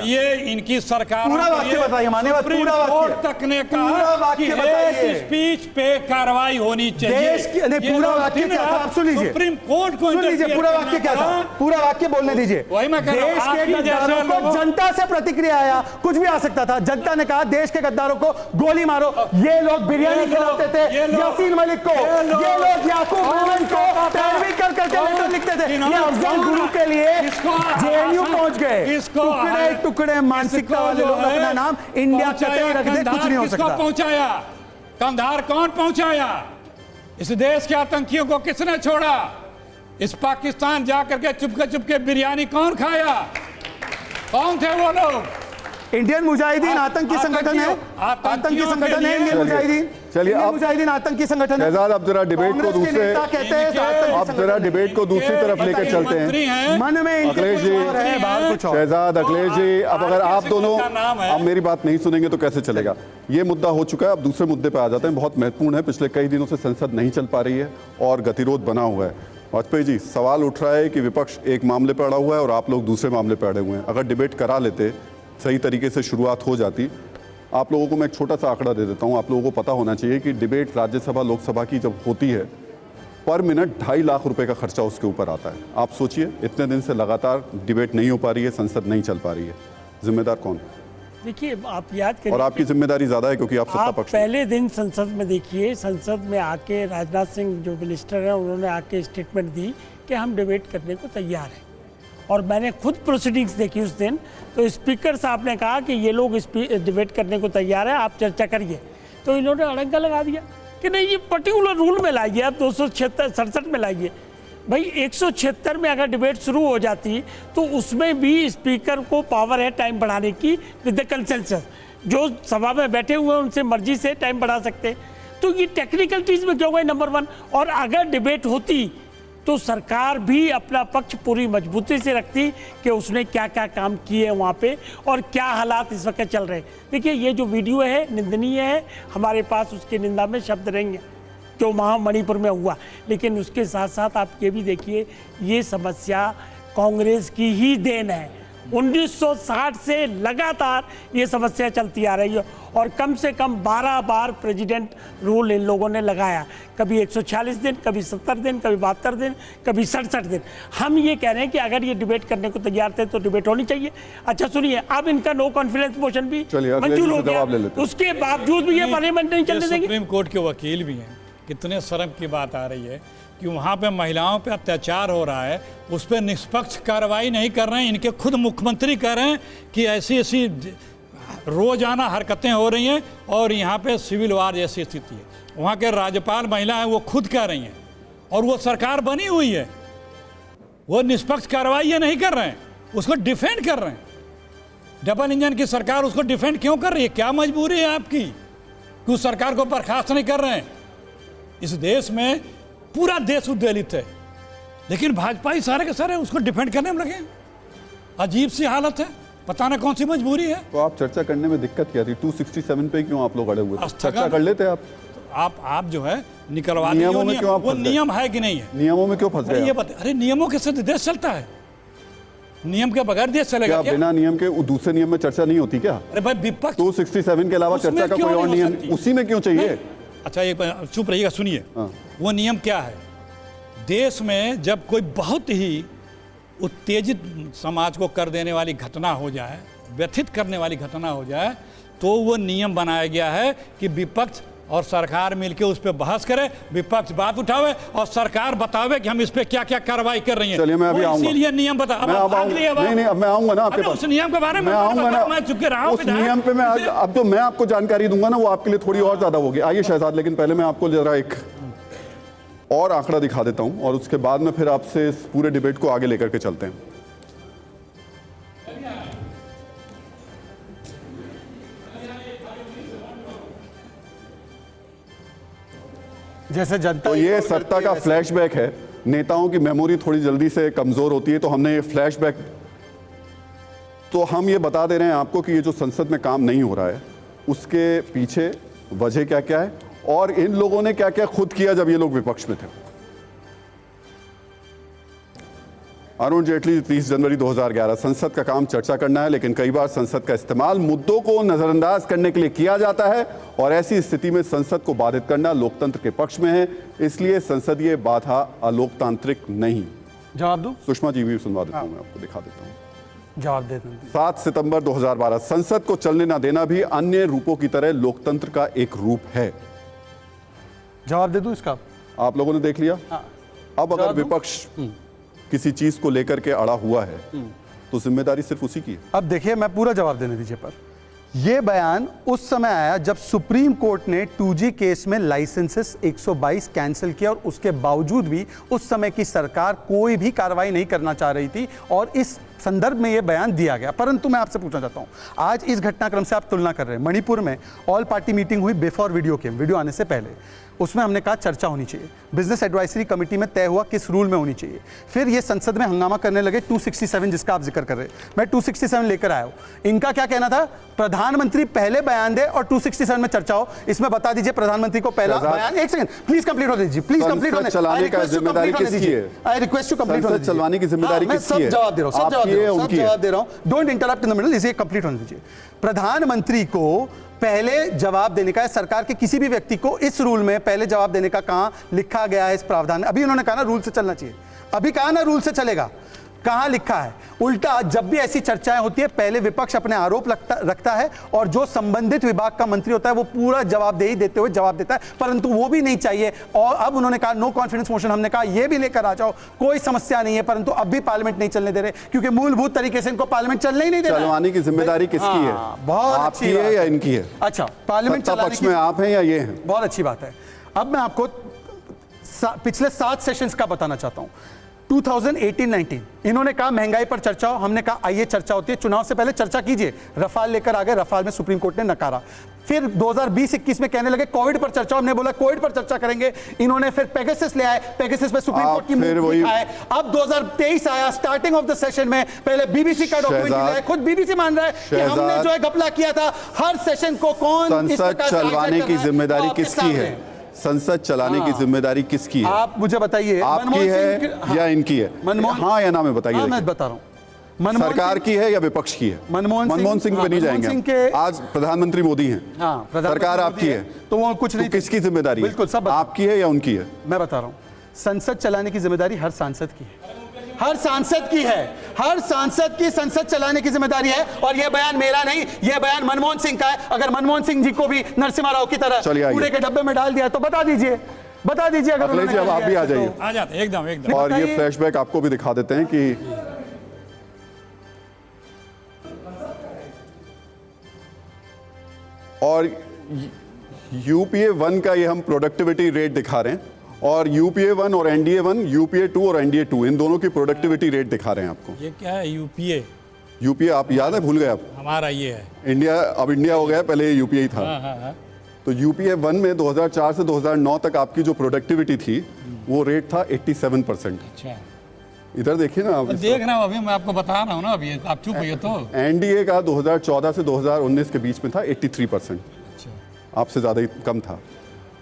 ये इनकी सरकार
पूरा वाक्य बताइए, माने बात पूरा वाक्य
तक ने
पूरा
कहा
वाक्य
कि
बताइए।
हेट स्पीच पे कार्रवाई होनी चाहिए।
देश की नहीं,
ये
पूरा
लोग
वाक्य
दिन
क्या था?
रात
आप सुन लीजिए,
सुप्रीम कोर्ट को
सुन लीजिए
इंटरफियर
पूरा वाक्य क्या था?
करना।
पूरा वाक्य बोलने दीजिए।
वही मैं कह रहा हूं,
देश के
आपकी जैसे
गद्दारों को
लोगों-
जनता से प्रतिक्रिया आया, कुछ भी आ सकता था। जनता ने कहा देश के गद्दारों को गोली मारो। ये लोग बिरयानी खिलाते थे यासीन मलिक को, ये लोग याकूब मेमन को पैरवी कर करके लेटर लिखते थे। ये अफजल गुरु के लिए जेएनयू पहुंच गए। टुकड़े टुकड़े मानसिकता वाले लोग अपना नाम इंडिया कतई रख दे, कुछ नहीं हो सकता।
पहुंचाया कंधार कौन पहुंचाया? इस देश के आतंकियों को किसने छोड़ा? इस पाकिस्तान जाकर के चुपके बिरयानी कौन खाया? कौन थे वो लोग?
इंडियन मुजाहिदीन आतंकी संगठन है, आतंकी संगठन है इंडियन मुजाहिदीन।
चलिए अब
मुजाहिदीन आतंकी संगठन है।
शहजाद, अब जरा डिबेट को दूसरे अब जरा डिबेट को दूसरी तरफ लेकर चलते हैं।
मन में
अखिलेश जी, शहजाद, अखिलेश जी, अब अगर आप दोनों अब मेरी बात नहीं सुनेंगे तो कैसे चलेगा? ये मुद्दा हो चुका है, अब दूसरे मुद्दे पे आ जाते हैं। बहुत महत्वपूर्ण है, पिछले कई दिनों से संसद नहीं चल पा रही है और गतिरोध बना हुआ है। वाजपेयी जी, सवाल उठ रहा है कि विपक्ष एक मामले पर अड़ा हुआ है और आप लोग दूसरे मामले पर अड़े हुए हैं। अगर डिबेट करा लेते, सही तरीके से शुरुआत हो जाती। आप लोगों को मैं एक छोटा सा आंकड़ा दे देता हूं, आप लोगों को पता होना चाहिए कि डिबेट राज्यसभा लोकसभा की जब होती है, पर मिनट 2.5 लाख रुपए का खर्चा उसके ऊपर आता है। आप सोचिए, इतने दिन से लगातार डिबेट नहीं हो पा रही है, संसद नहीं चल पा रही है, जिम्मेदार कौन?
देखिए, आप याद करिए,
और आपकी जिम्मेदारी ज्यादा है क्योंकि आप सत्ता
आप
पक्ष।
पहले दिन संसद में देखिए, संसद में आके राजनाथ सिंह जो मिनिस्टर हैं उन्होंने आके स्टेटमेंट दी कि हम डिबेट करने को तैयार हैं। और मैंने खुद प्रोसीडिंग्स देखी उस दिन, तो स्पीकर साहब ने कहा कि ये लोग डिबेट करने को तैयार है, आप चर्चा करिए। तो इन्होंने अड़ंगा लगा दिया कि नहीं, ये पर्टिकुलर रूल में लाइए, आप 267 में लाइए। भाई 176 में अगर डिबेट शुरू हो जाती तो उसमें भी स्पीकर को पावर है टाइम बढ़ाने की विद द कंसेंसस। जो सभा में बैठे हुए हैं उनसे मर्जी से टाइम बढ़ा सकते। तो ये टेक्निकलिटीज में क्यों गए, नंबर 1। और अगर डिबेट होती तो सरकार भी अपना पक्ष पूरी मजबूती से रखती कि उसने क्या क्या काम किए हैं वहाँ पे और क्या हालात इस वक्त चल रहे हैं। देखिए ये जो वीडियो है निंदनीय है, हमारे पास उसकी निंदा में शब्द रहेंगे जो वहाँ मणिपुर में हुआ, लेकिन उसके साथ साथ आप ये भी देखिए ये समस्या कांग्रेस की ही देन है। 1960 से लगातार ये समस्या चलती आ रही है और कम से कम 12 बार प्रेसिडेंट रूल इन लोगों ने लगाया, कभी 146 दिन, कभी 70 दिन, कभी 72 दिन, कभी 67 दिन। हम ये कह रहे हैं कि अगर ये डिबेट करने को तैयार थे तो डिबेट होनी चाहिए। अच्छा सुनिए, अब इनका नो कॉन्फिडेंस मोशन भी मंजूर हो गया, उसके बावजूद भी ये पार्लियामेंट नहीं चलने देंगे।
सुप्रीम कोर्ट के वकील भी हैं, कितने शर्म की बात आ रही है कि वहाँ पे महिलाओं पे अत्याचार हो रहा है, उस पर निष्पक्ष कार्रवाई नहीं कर रहे हैं। इनके खुद मुख्यमंत्री कह रहे हैं कि ऐसी ऐसी रोजाना हरकतें हो रही हैं और यहाँ पे सिविल वार जैसी स्थिति है। वहाँ के राज्यपाल महिला हैं, वो खुद कह रही हैं और वो सरकार बनी हुई है, वो निष्पक्ष कार्रवाई ये नहीं कर रहे हैं, उसको डिफेंड कर रहे हैं। डबल इंजन की सरकार उसको डिफेंड क्यों कर रही है? क्या मजबूरी है आपकी कि उस सरकार को बर्खास्त नहीं कर रहे हैं? इस देश में पूरा देश उद्वेलित है, लेकिन भाजपा ही सारे के सारे उसको डिफेंड करने में लगे। अजीब सी हालत है, पता ना कौन सी मजबूरी है।
तो आप चर्चा करने में दिक्कत क्या थी? 267 पे क्यों आप लोग अड़े हुए थे? चर्चा कर लेते आप।
तो आप जो है निकलवा
नियमों में क्यों आप
वो नियम है कि नहीं है?
नियमों में क्यों फंस गए?
ये बता, अरे नियमों के साथ देश चलता है, नियम के बगैर देश चलेगा क्या?
बिना नियम के दूसरे नियम में चर्चा नहीं होती क्या?
अरे भाई विपक्ष
267 के अलावा चर्चा का कोई और नियम उसी में क्यों चाहिए?
अच्छा एक चुप रहिएगा, सुनिए। वो नियम क्या है? देश में जब कोई बहुत ही उत्तेजित समाज को कर देने वाली घटना हो जाए, व्यथित करने वाली घटना हो जाए, तो वो नियम बनाया गया है कि विपक्ष और सरकार मिलकर उस पर बहस करे, विपक्ष बात उठावे और सरकार बतावे कि हम इस पे क्या क्या कार्रवाई कर रही हैं।
चलिए मैं अभी आऊंगा,
इसीलिए नियम बता।
नहीं अब मैं आऊंगा ना आपके पास,
उस नियम के बारे में
आऊंगा ना,
मैं चुके रहा हूं।
उस नियम पे मैं अब जो मैं आपको जानकारी दूंगा ना वो आपके लिए थोड़ी और ज्यादा होगी। आइए शहजाद, लेकिन पहले मैं आपको जरा एक और आंकड़ा दिखा देता हूं और उसके बाद में फिर आपसे इस पूरे डिबेट को आगे लेकर के चलते हैं।
जैसे जनता,
तो ये सत्ता का फ्लैशबैक है। नेताओं की मेमोरी थोड़ी जल्दी से कमजोर होती है, तो हमने ये फ्लैशबैक, तो हम ये बता दे रहे हैं आपको कि ये जो संसद में काम नहीं हो रहा है उसके पीछे वजह क्या क्या है और इन लोगों ने क्या क्या खुद किया जब ये लोग विपक्ष में थे। अरुण जेटली 30 जनवरी 2011, संसद का काम चर्चा करना है, लेकिन कई बार संसद का इस्तेमाल मुद्दों को नजरअंदाज करने के लिए किया जाता है और ऐसी स्थिति में संसद को बाधित करना लोकतंत्र के पक्ष में है, इसलिए संसदीय बाधा अलोकतांत्रिक नहीं।
जवाब दो।
सुषमा जी भी सुनवा देता हूं, मैं आपको दिखा देता हूं।
जवाब दे दें।
7 सितंबर 2012, संसद को चलने न देना भी अन्य रूपों की तरह लोकतंत्र का एक रूप है।
जवाब दे दूं इसका?
आप लोगों ने देख लिया। अब अगर विपक्ष किसी चीज को लेकर के अड़ा हुआ है तो जिम्मेदारी सिर्फ उसी की है।
अब देखिए, मैं पूरा जवाब देने दीजिए। पर यह बयान उस समय आया जब सुप्रीम कोर्ट ने 2G केस में लाइसेंसेस 122 कैंसिल किया और उसके बावजूद भी उस समय की सरकार कोई भी कार्रवाई नहीं करना चाह रही थी और इस संदर्भ में यह बयान दिया गया। परंतु मैं आपसे पूछना चाहता हूं, आज इस घटनाक्रम से आप तुलना कर रहे हैं, मणिपुर में ऑल पार्टी मीटिंग हुई बिफोर वीडियो गेम, वीडियो आने से पहले, उसमें हमने कहा चर्चा होनी चाहिए, बिजनेस एडवाइजरी कमेटी में तय हुआ किस रूल में होनी चाहिए। फिर ये संसद में हंगामा करने लगे 267 जिसका आप जिक्र कर रहे हैं, मैं 267 लेकर आया हूं। इनका क्या कहना था? प्रधानमंत्री पहले बयान दे और 267 में चर्चा हो। इसमें बता दीजिए प्रधानमंत्री को पहला बयान। एक सेकंड प्लीज कंप्लीट होने दीजिए, प्लीज कंप्लीट होने।
चलाने का जिम्मेदारी किसकी है?
आई रिक्वेस्ट टू कंप्लीट होने दीजिए।
चलवाने की जिम्मेदारी किसकी है?
जवाब दे रहा हूं, सब जवाब दे रहा हूं। Don't interrupt in the middle, इसे कंप्लीट होने दीजिए। प्रधानमंत्री को पहले जवाब देने का है, सरकार के किसी भी व्यक्ति को इस रूल में पहले जवाब देने का कहां लिखा गया है इस प्रावधान में? अभी उन्होंने कहा ना रूल से चलना चाहिए, अभी कहा ना रूल से चलेगा, कहां लिखा है? उल्टा जब भी ऐसी चर्चाएं होती है पहले विपक्ष अपने आरोप रखता है और जो संबंधित विभाग का मंत्री होता है वो पूरा जवाबदेही देते हुए जवाब देता है, परंतु वो भी नहीं चाहिए। और अब उन्होंने कहा नो कॉन्फिडेंस मोशन, हमने कहा ये भी लेकर आ जाओ, कोई समस्या नहीं है, परंतु अब भी पार्लियामेंट नहीं चलने दे रहे क्योंकि मूलभूत तरीके से इनको पार्लियामेंट चलने ही नहीं दे रहा।
चलवाने की जिम्मेदारी किसकी है?
बहुत
आपकी है या इनकी है?
अच्छा, पार्लियामेंट
सत्ता पक्ष में आप हैं या ये हैं?
बहुत अच्छी बात है। अब मैं आपको पिछले 7 सेशंस का बताना चाहता हूं। 2018-19 इन्होंने कहा महंगाई पर चर्चा हो, हमने कहा आइए चर्चा होती है, चुनाव से पहले चर्चा कीजिए। रफाल लेकर आ गए, रफाल में सुप्रीम कोर्ट ने नकारा। फिर 2020-21 में कहने लगे कोविड पर चर्चा, हमने बोला कोविड पर चर्चा करेंगे। इन्होंने फिर पेगासस ले आए, पेगासस पे सुप्रीम कोर्ट की मूव आए। अब 2023 आया, स्टार्टिंग ऑफ द सेशन में पहले बीबीसी का डॉक्यूमेंट लाया, खुद बीबीसी मान रहा है कि हमने जो है घपला किया था। हर सेशन को कौन
संसद चलवाने की जिम्मेदारी किसकी है? संसद चलाने की जिम्मेदारी किसकी है?
आप मुझे बताइए,
आपकी है या इनकी है? हाँ या ना में बताइए।
मैं बता रहा हूँ,
सरकार की है या विपक्ष की है? मनमोहन सिंह पे नहीं जाएंगे। आज प्रधानमंत्री मोदी हैं, सरकार आपकी है,
तो वो कुछ नहीं।
किसकी जिम्मेदारी?
बिल्कुल सब
आपकी है या उनकी है?
मैं बता रहा हूँ, संसद चलाने की जिम्मेदारी हर सांसद की है, हर सांसद की है, हर सांसद की संसद चलाने की जिम्मेदारी है। और यह बयान मेरा नहीं, यह बयान मनमोहन सिंह का है। अगर मनमोहन सिंह जी को भी नरसिम्हा राव की तरह कूड़े के डब्बे में डाल दिया तो बता दीजिए, बता दीजिए। अगर
जी अब आप भी आ जाइए,
आ जाते हैं एकदम एकदम।
और ये फ्लैशबैक आपको भी दिखा देते हैं कि और यूपीए 1 का ये हम प्रोडक्टिविटी रेट दिखा रहे हैं, और यूपीए 1 और एनडीए 1, यूपीए 2 और एनडीए 2 इन दोनों की प्रोडक्टिविटी रेट दिखा रहे हैं आपको।
ये क्या है? यूपीए?
यूपीए आप याद है, भूल गए आप?
हमारा ये है
इंडिया, अब इंडिया हो गया, पहले यूपीए ही था।
हाँ।
तो यूपीए 1 में 2004 से 2009 तक आपकी जो प्रोडक्टिविटी थी वो रेट था 87%।
अच्छा,
इधर देखिए ना, आप
देख रहा हूँ, अभी मैं आपको बता रहा हूँ ना, अभी आप चुप हुए तो।
एनडीए का 2014 से 2019 के बीच में था 83%, आपसे ज़्यादा ही कम था।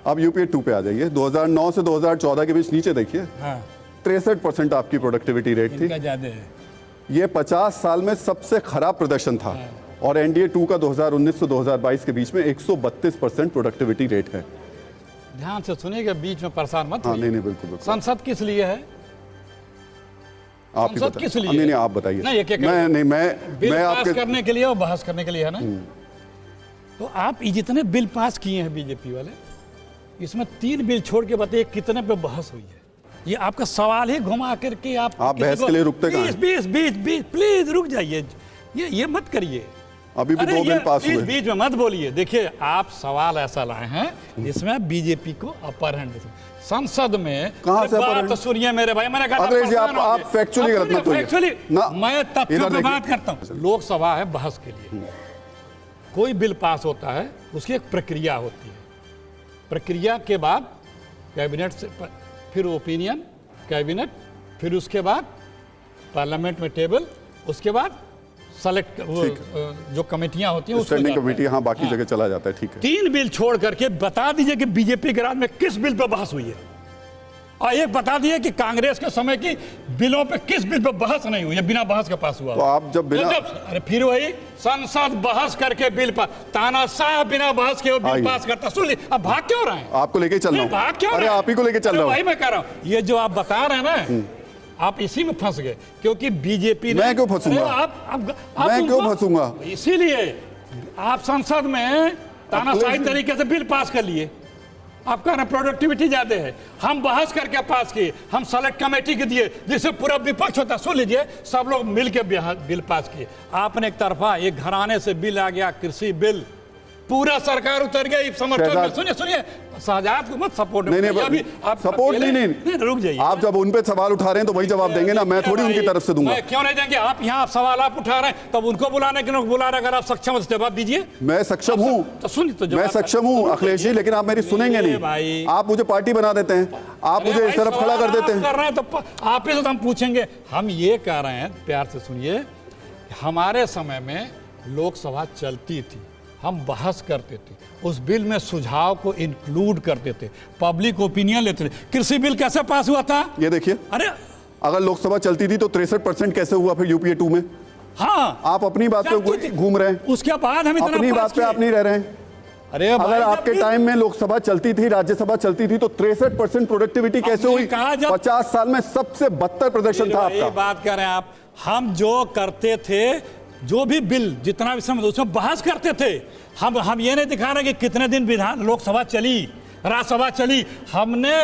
अब यूपीए 2 पे आ जाइए, 2009 से 2014 के बीच नीचे देखिए, 63% आपकी प्रोडक्टिविटी रेट थी।
ज़्यादा है।
ये 50 साल में सबसे खराब प्रदर्शन था। और एनडीए 2 का 2019 से 2022 के बीच में 132% प्रोडक्टिविटी रेट है।
ध्यान से सुनिएगा, बीच में परेशान मत
हाँ,
होइए।
नहीं बिल्कुल।
संसद किस लिए है?
आप ही
संसद किस लिए?
नहीं आप बताइए।
नहीं, एक-एक
मैं आपके
करने के लिए और बहस करने के लिए है ना। तो आप ये जितने बिल पास किए हैं बीजेपी वाले, इसमें 3 बिल छोड़ के बताइए कितने पे बहस हुई है। ये आपका सवाल ही घुमा करके आप
बहस के लिए रुकते कहाँ हैं?
20 प्लीज रुक जाइए, ये मत करिए।
अभी भी 2 बिल पास हुए।
बीच में मत बोलिए। देखिए, आप सवाल ऐसा लाए हैं जिसमें बीजेपी को अपर हैंड, संसद में
कहां से
बात सुनिए मेरे भाई, मैंने कहा
अरे जी आप फैक्चुअली गलत मत होइए
ना, मैं तथ्यों की बात करता हूं। लोकसभा है बहस के लिए, कोई बिल पास होता है उसकी एक प्रक्रिया होती है। प्रक्रिया के बाद कैबिनेट से, फिर ओपिनियन कैबिनेट, फिर उसके बाद पार्लियामेंट में टेबल, उसके बाद सेलेक्ट जो कमेटियां होती हैं,
स्टैंडिंग कमेटी, हाँ बाकी जगह चला जाता है। ठीक है,
3 बिल छोड़ करके बता दीजिए कि बीजेपी के राज में किस बिल पर बहस हुई है, और एक बता दिए कि कांग्रेस के समय की बिलों पे किस बिल पे बहस नहीं हुई है, बिना बहस के पास हुआ।
तो आप जब बिना
अरे फिर वही संसद बहस करके बिल पास, तानाशाह बिना बहस के बिल पास करता। सुन ली, अब भाग क्यों रहे हैं?
आपको लेके चल रहा हूं।
भाग क्यों?
अरे आप ही को लेके चल रहा हूं।
वही मैं कह रहा हूं, ये जो आप बता रहे हैं ना, आप इसी में फंस गए, क्योंकि बीजेपी ने।
मैं क्यों फंसूंगा? मैं क्यों फंसूंगा?
इसीलिए आप संसद में तानाशाही तरीके से बिल पास कर लिए। आप कह रहे हैं प्रोडक्टिविटी ज्यादा है, हम बहस करके पास किए, हम सेलेक्ट कमेटी के दिए जिससे पूरा विपक्ष होता। सुन लीजिए, सब लोग मिलकर बिल पास किए। आपने एक तरफा, एक घराने से बिल आ गया, कृषि बिल, पूरा सरकार उतर गई समर्थन में। सुनिए शहजाद को मत सपोर्ट
नहीं आप सपोर्ट नहीं
रुक जाइए।
आप जब उन पे सवाल उठा रहे हैं तो वही जवाब देंगे ना, मैं थोड़ी उनकी तरफ से दूंगा।
क्यों नहीं देंगे? आप यहाँ सवाल आप उठा रहे हैं, तब उनको बुलाने के लोग बुला रहे। अगर आप सक्षम हो तो जवाब दीजिए।
मैं सक्षम हूँ,
तो सुनिए, तो
मैं सक्षम हूँ अखिलेश जी, लेकिन आप मेरी सुनेंगे नहीं। आप मुझे पार्टी बना देते हैं, आप मुझे इस तरफ खड़ा कर देते हैं।
कर रहे हैं तो आप ही तो हम पूछेंगे। हम ये कह रहे हैं, प्यार से सुनिए, हमारे समय में लोकसभा चलती थी, हम बहस करते थे, उस बिल में सुझाव को इंक्लूड करते थे, पब्लिक ओपिनियन लेते थे। कृषि बिल कैसे पास हुआ था? ये
देखिए,
अरे
अगर लोकसभा चलती थी तो 63% कैसे हुआ फिर यूपीए 2 में?
हाँ,
आप अपनी बात पे घूम रहे हैं,
उसके बाद हम
अपनी बात पे आप नहीं रह रहे हैं।
अरे
अगर आपके टाइम में लोकसभा चलती थी, राज्यसभा चलती थी, तो 63% प्रोडक्टिविटी कैसे हुई? 50 साल में सबसे बदतर प्रदर्शन था आपका।
बात कर रहे हैं आप। हम जो करते थे, जो भी बिल जितना भी समय उसमें बहस करते थे। हम ये नहीं दिखा रहे कि कितने दिन विधान लोकसभा चली, राज्यसभा चली, हमने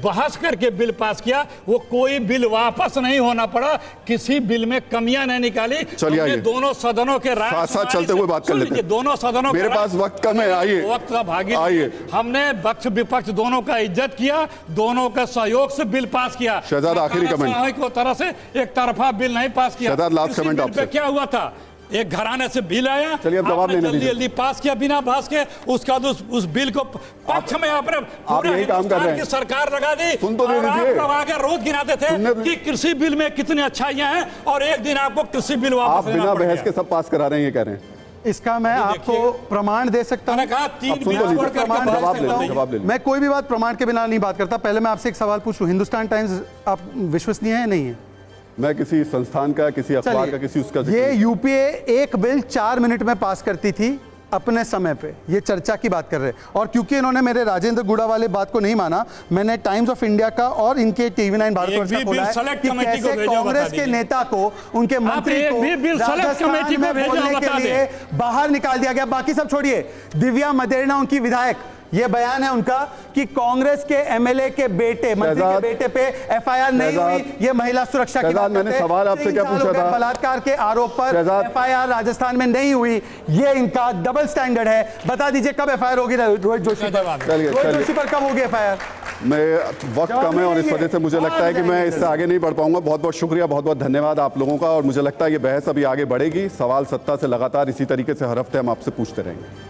बहस करके बिल पास किया, वो कोई बिल वापस नहीं होना पड़ा, किसी बिल में कमियां नहीं निकाली।
चलिए आइए,
दोनों सदनों के
साथ साथ चलते हुए बात कर लेते हैं।
दोनों सदनों,
मेरे पास वक्त कम है, आइए
वक्त का भागी,
आइए।
हमने पक्ष विपक्ष दोनों का इज्जत किया, दोनों का सहयोग से बिल पास किया।
शहजाद, आखिरी कमेंट।
को तरह से एक तरफा बिल नहीं पास किया।
Shahzad, last comment
bill pay
आपसे।
क्या हुआ था, एक घराने से बिल आया,
चलिए अब जवाब लेने दीजिए।
जल्दी पास किया बिना बहस के, उसका उस बिल को पक्ष में आपने
आप यही काम कर रहे हैं।
की सरकार लगा दी।
सुन तो दे
और आप
दीजिए।
लोग आगे रोज गिनाते थे कि कृषि बिल में कितनी अच्छाइयां हैं, और एक दिन आपको कृषि बिल
आप
वापस लेना
बिना
पड़
बहस
गया।
के सब पास करा रहे हैं, ये कह रहे हैं।
इसका मैं आपको प्रमाण दे सकता हूं।
मैंने कहा तीन
अब सुन
बिल
तो लीजिए।
छोड़ करके
प्रमाण
बहस
दे
जवाब
सकता
ले
हूं।
लीजिए, जवाब ले लीजिए।
मैं कोई भी बात प्रमाण के बिना नहीं बात करता। पहले मैं आपसे एक सवाल पूछूं, हिंदुस्तान टाइम्स आप विश्वसनीय है नहीं है?
मैं किसी संस्थान का, किसी अखबार का, किसी उसका
ये यूपीए एक बिल 4 मिनट में पास करती थी अपने समय पे, ये चर्चा की बात कर रहे हैं। और क्योंकि इन्होंने मेरे राजेंद्र गुड़ा वाले बात को नहीं माना, मैंने टाइम्स ऑफ इंडिया का और इनके टीवी9 भारत
एक
वर्ष का
भी
खोला
बिल
है
सेलेक्ट
कि
कमेटी को
कैसे
भेजो,
कांग्रेस
बता
के
दीजिए।
नेता को, उनके मंत्री
एक
को
भी बिल सेलेक्ट
राजस्थान
कमेटी में
में
भेजो,
बोलने
बता
के
दें।
लिए बाहर निकाल दिया गया। बाकी सब छोड़िए, दिव्या मदेरणा उनकी विधायक, ये बयान है उनका कि कांग्रेस के एमएलए के बेटे, मंत्री के बेटे पे एफआईआर नहीं हुई, ये महिला सुरक्षा की बात
मैंने
करते हैं।
सवाल आपसे
3
क्या
साल
पूछा
हो गए
था?
बलात्कार के आरोप पर
शहजाद,
एफआईआर राजस्थान में नहीं हुई, ये इनका डबल स्टैंडर्ड है। बता दीजिए कब एफआईआर होगी रोहित जोशी पर?
चलिए,
रोहित
चलिए।
जोशी पर कब होगी एफआईआर?
मैं वक्त कम है और इस वजह से मुझे लगता है कि मैं इससे आगे नहीं बढ़ पाऊंगा। बहुत बहुत शुक्रिया, बहुत बहुत धन्यवाद आप लोगों का। और मुझे लगता है ये बहस अभी आगे बढ़ेगी। सवाल सत्ता से लगातार इसी तरीके से हर हफ्ते हम आपसे पूछते रहेंगे।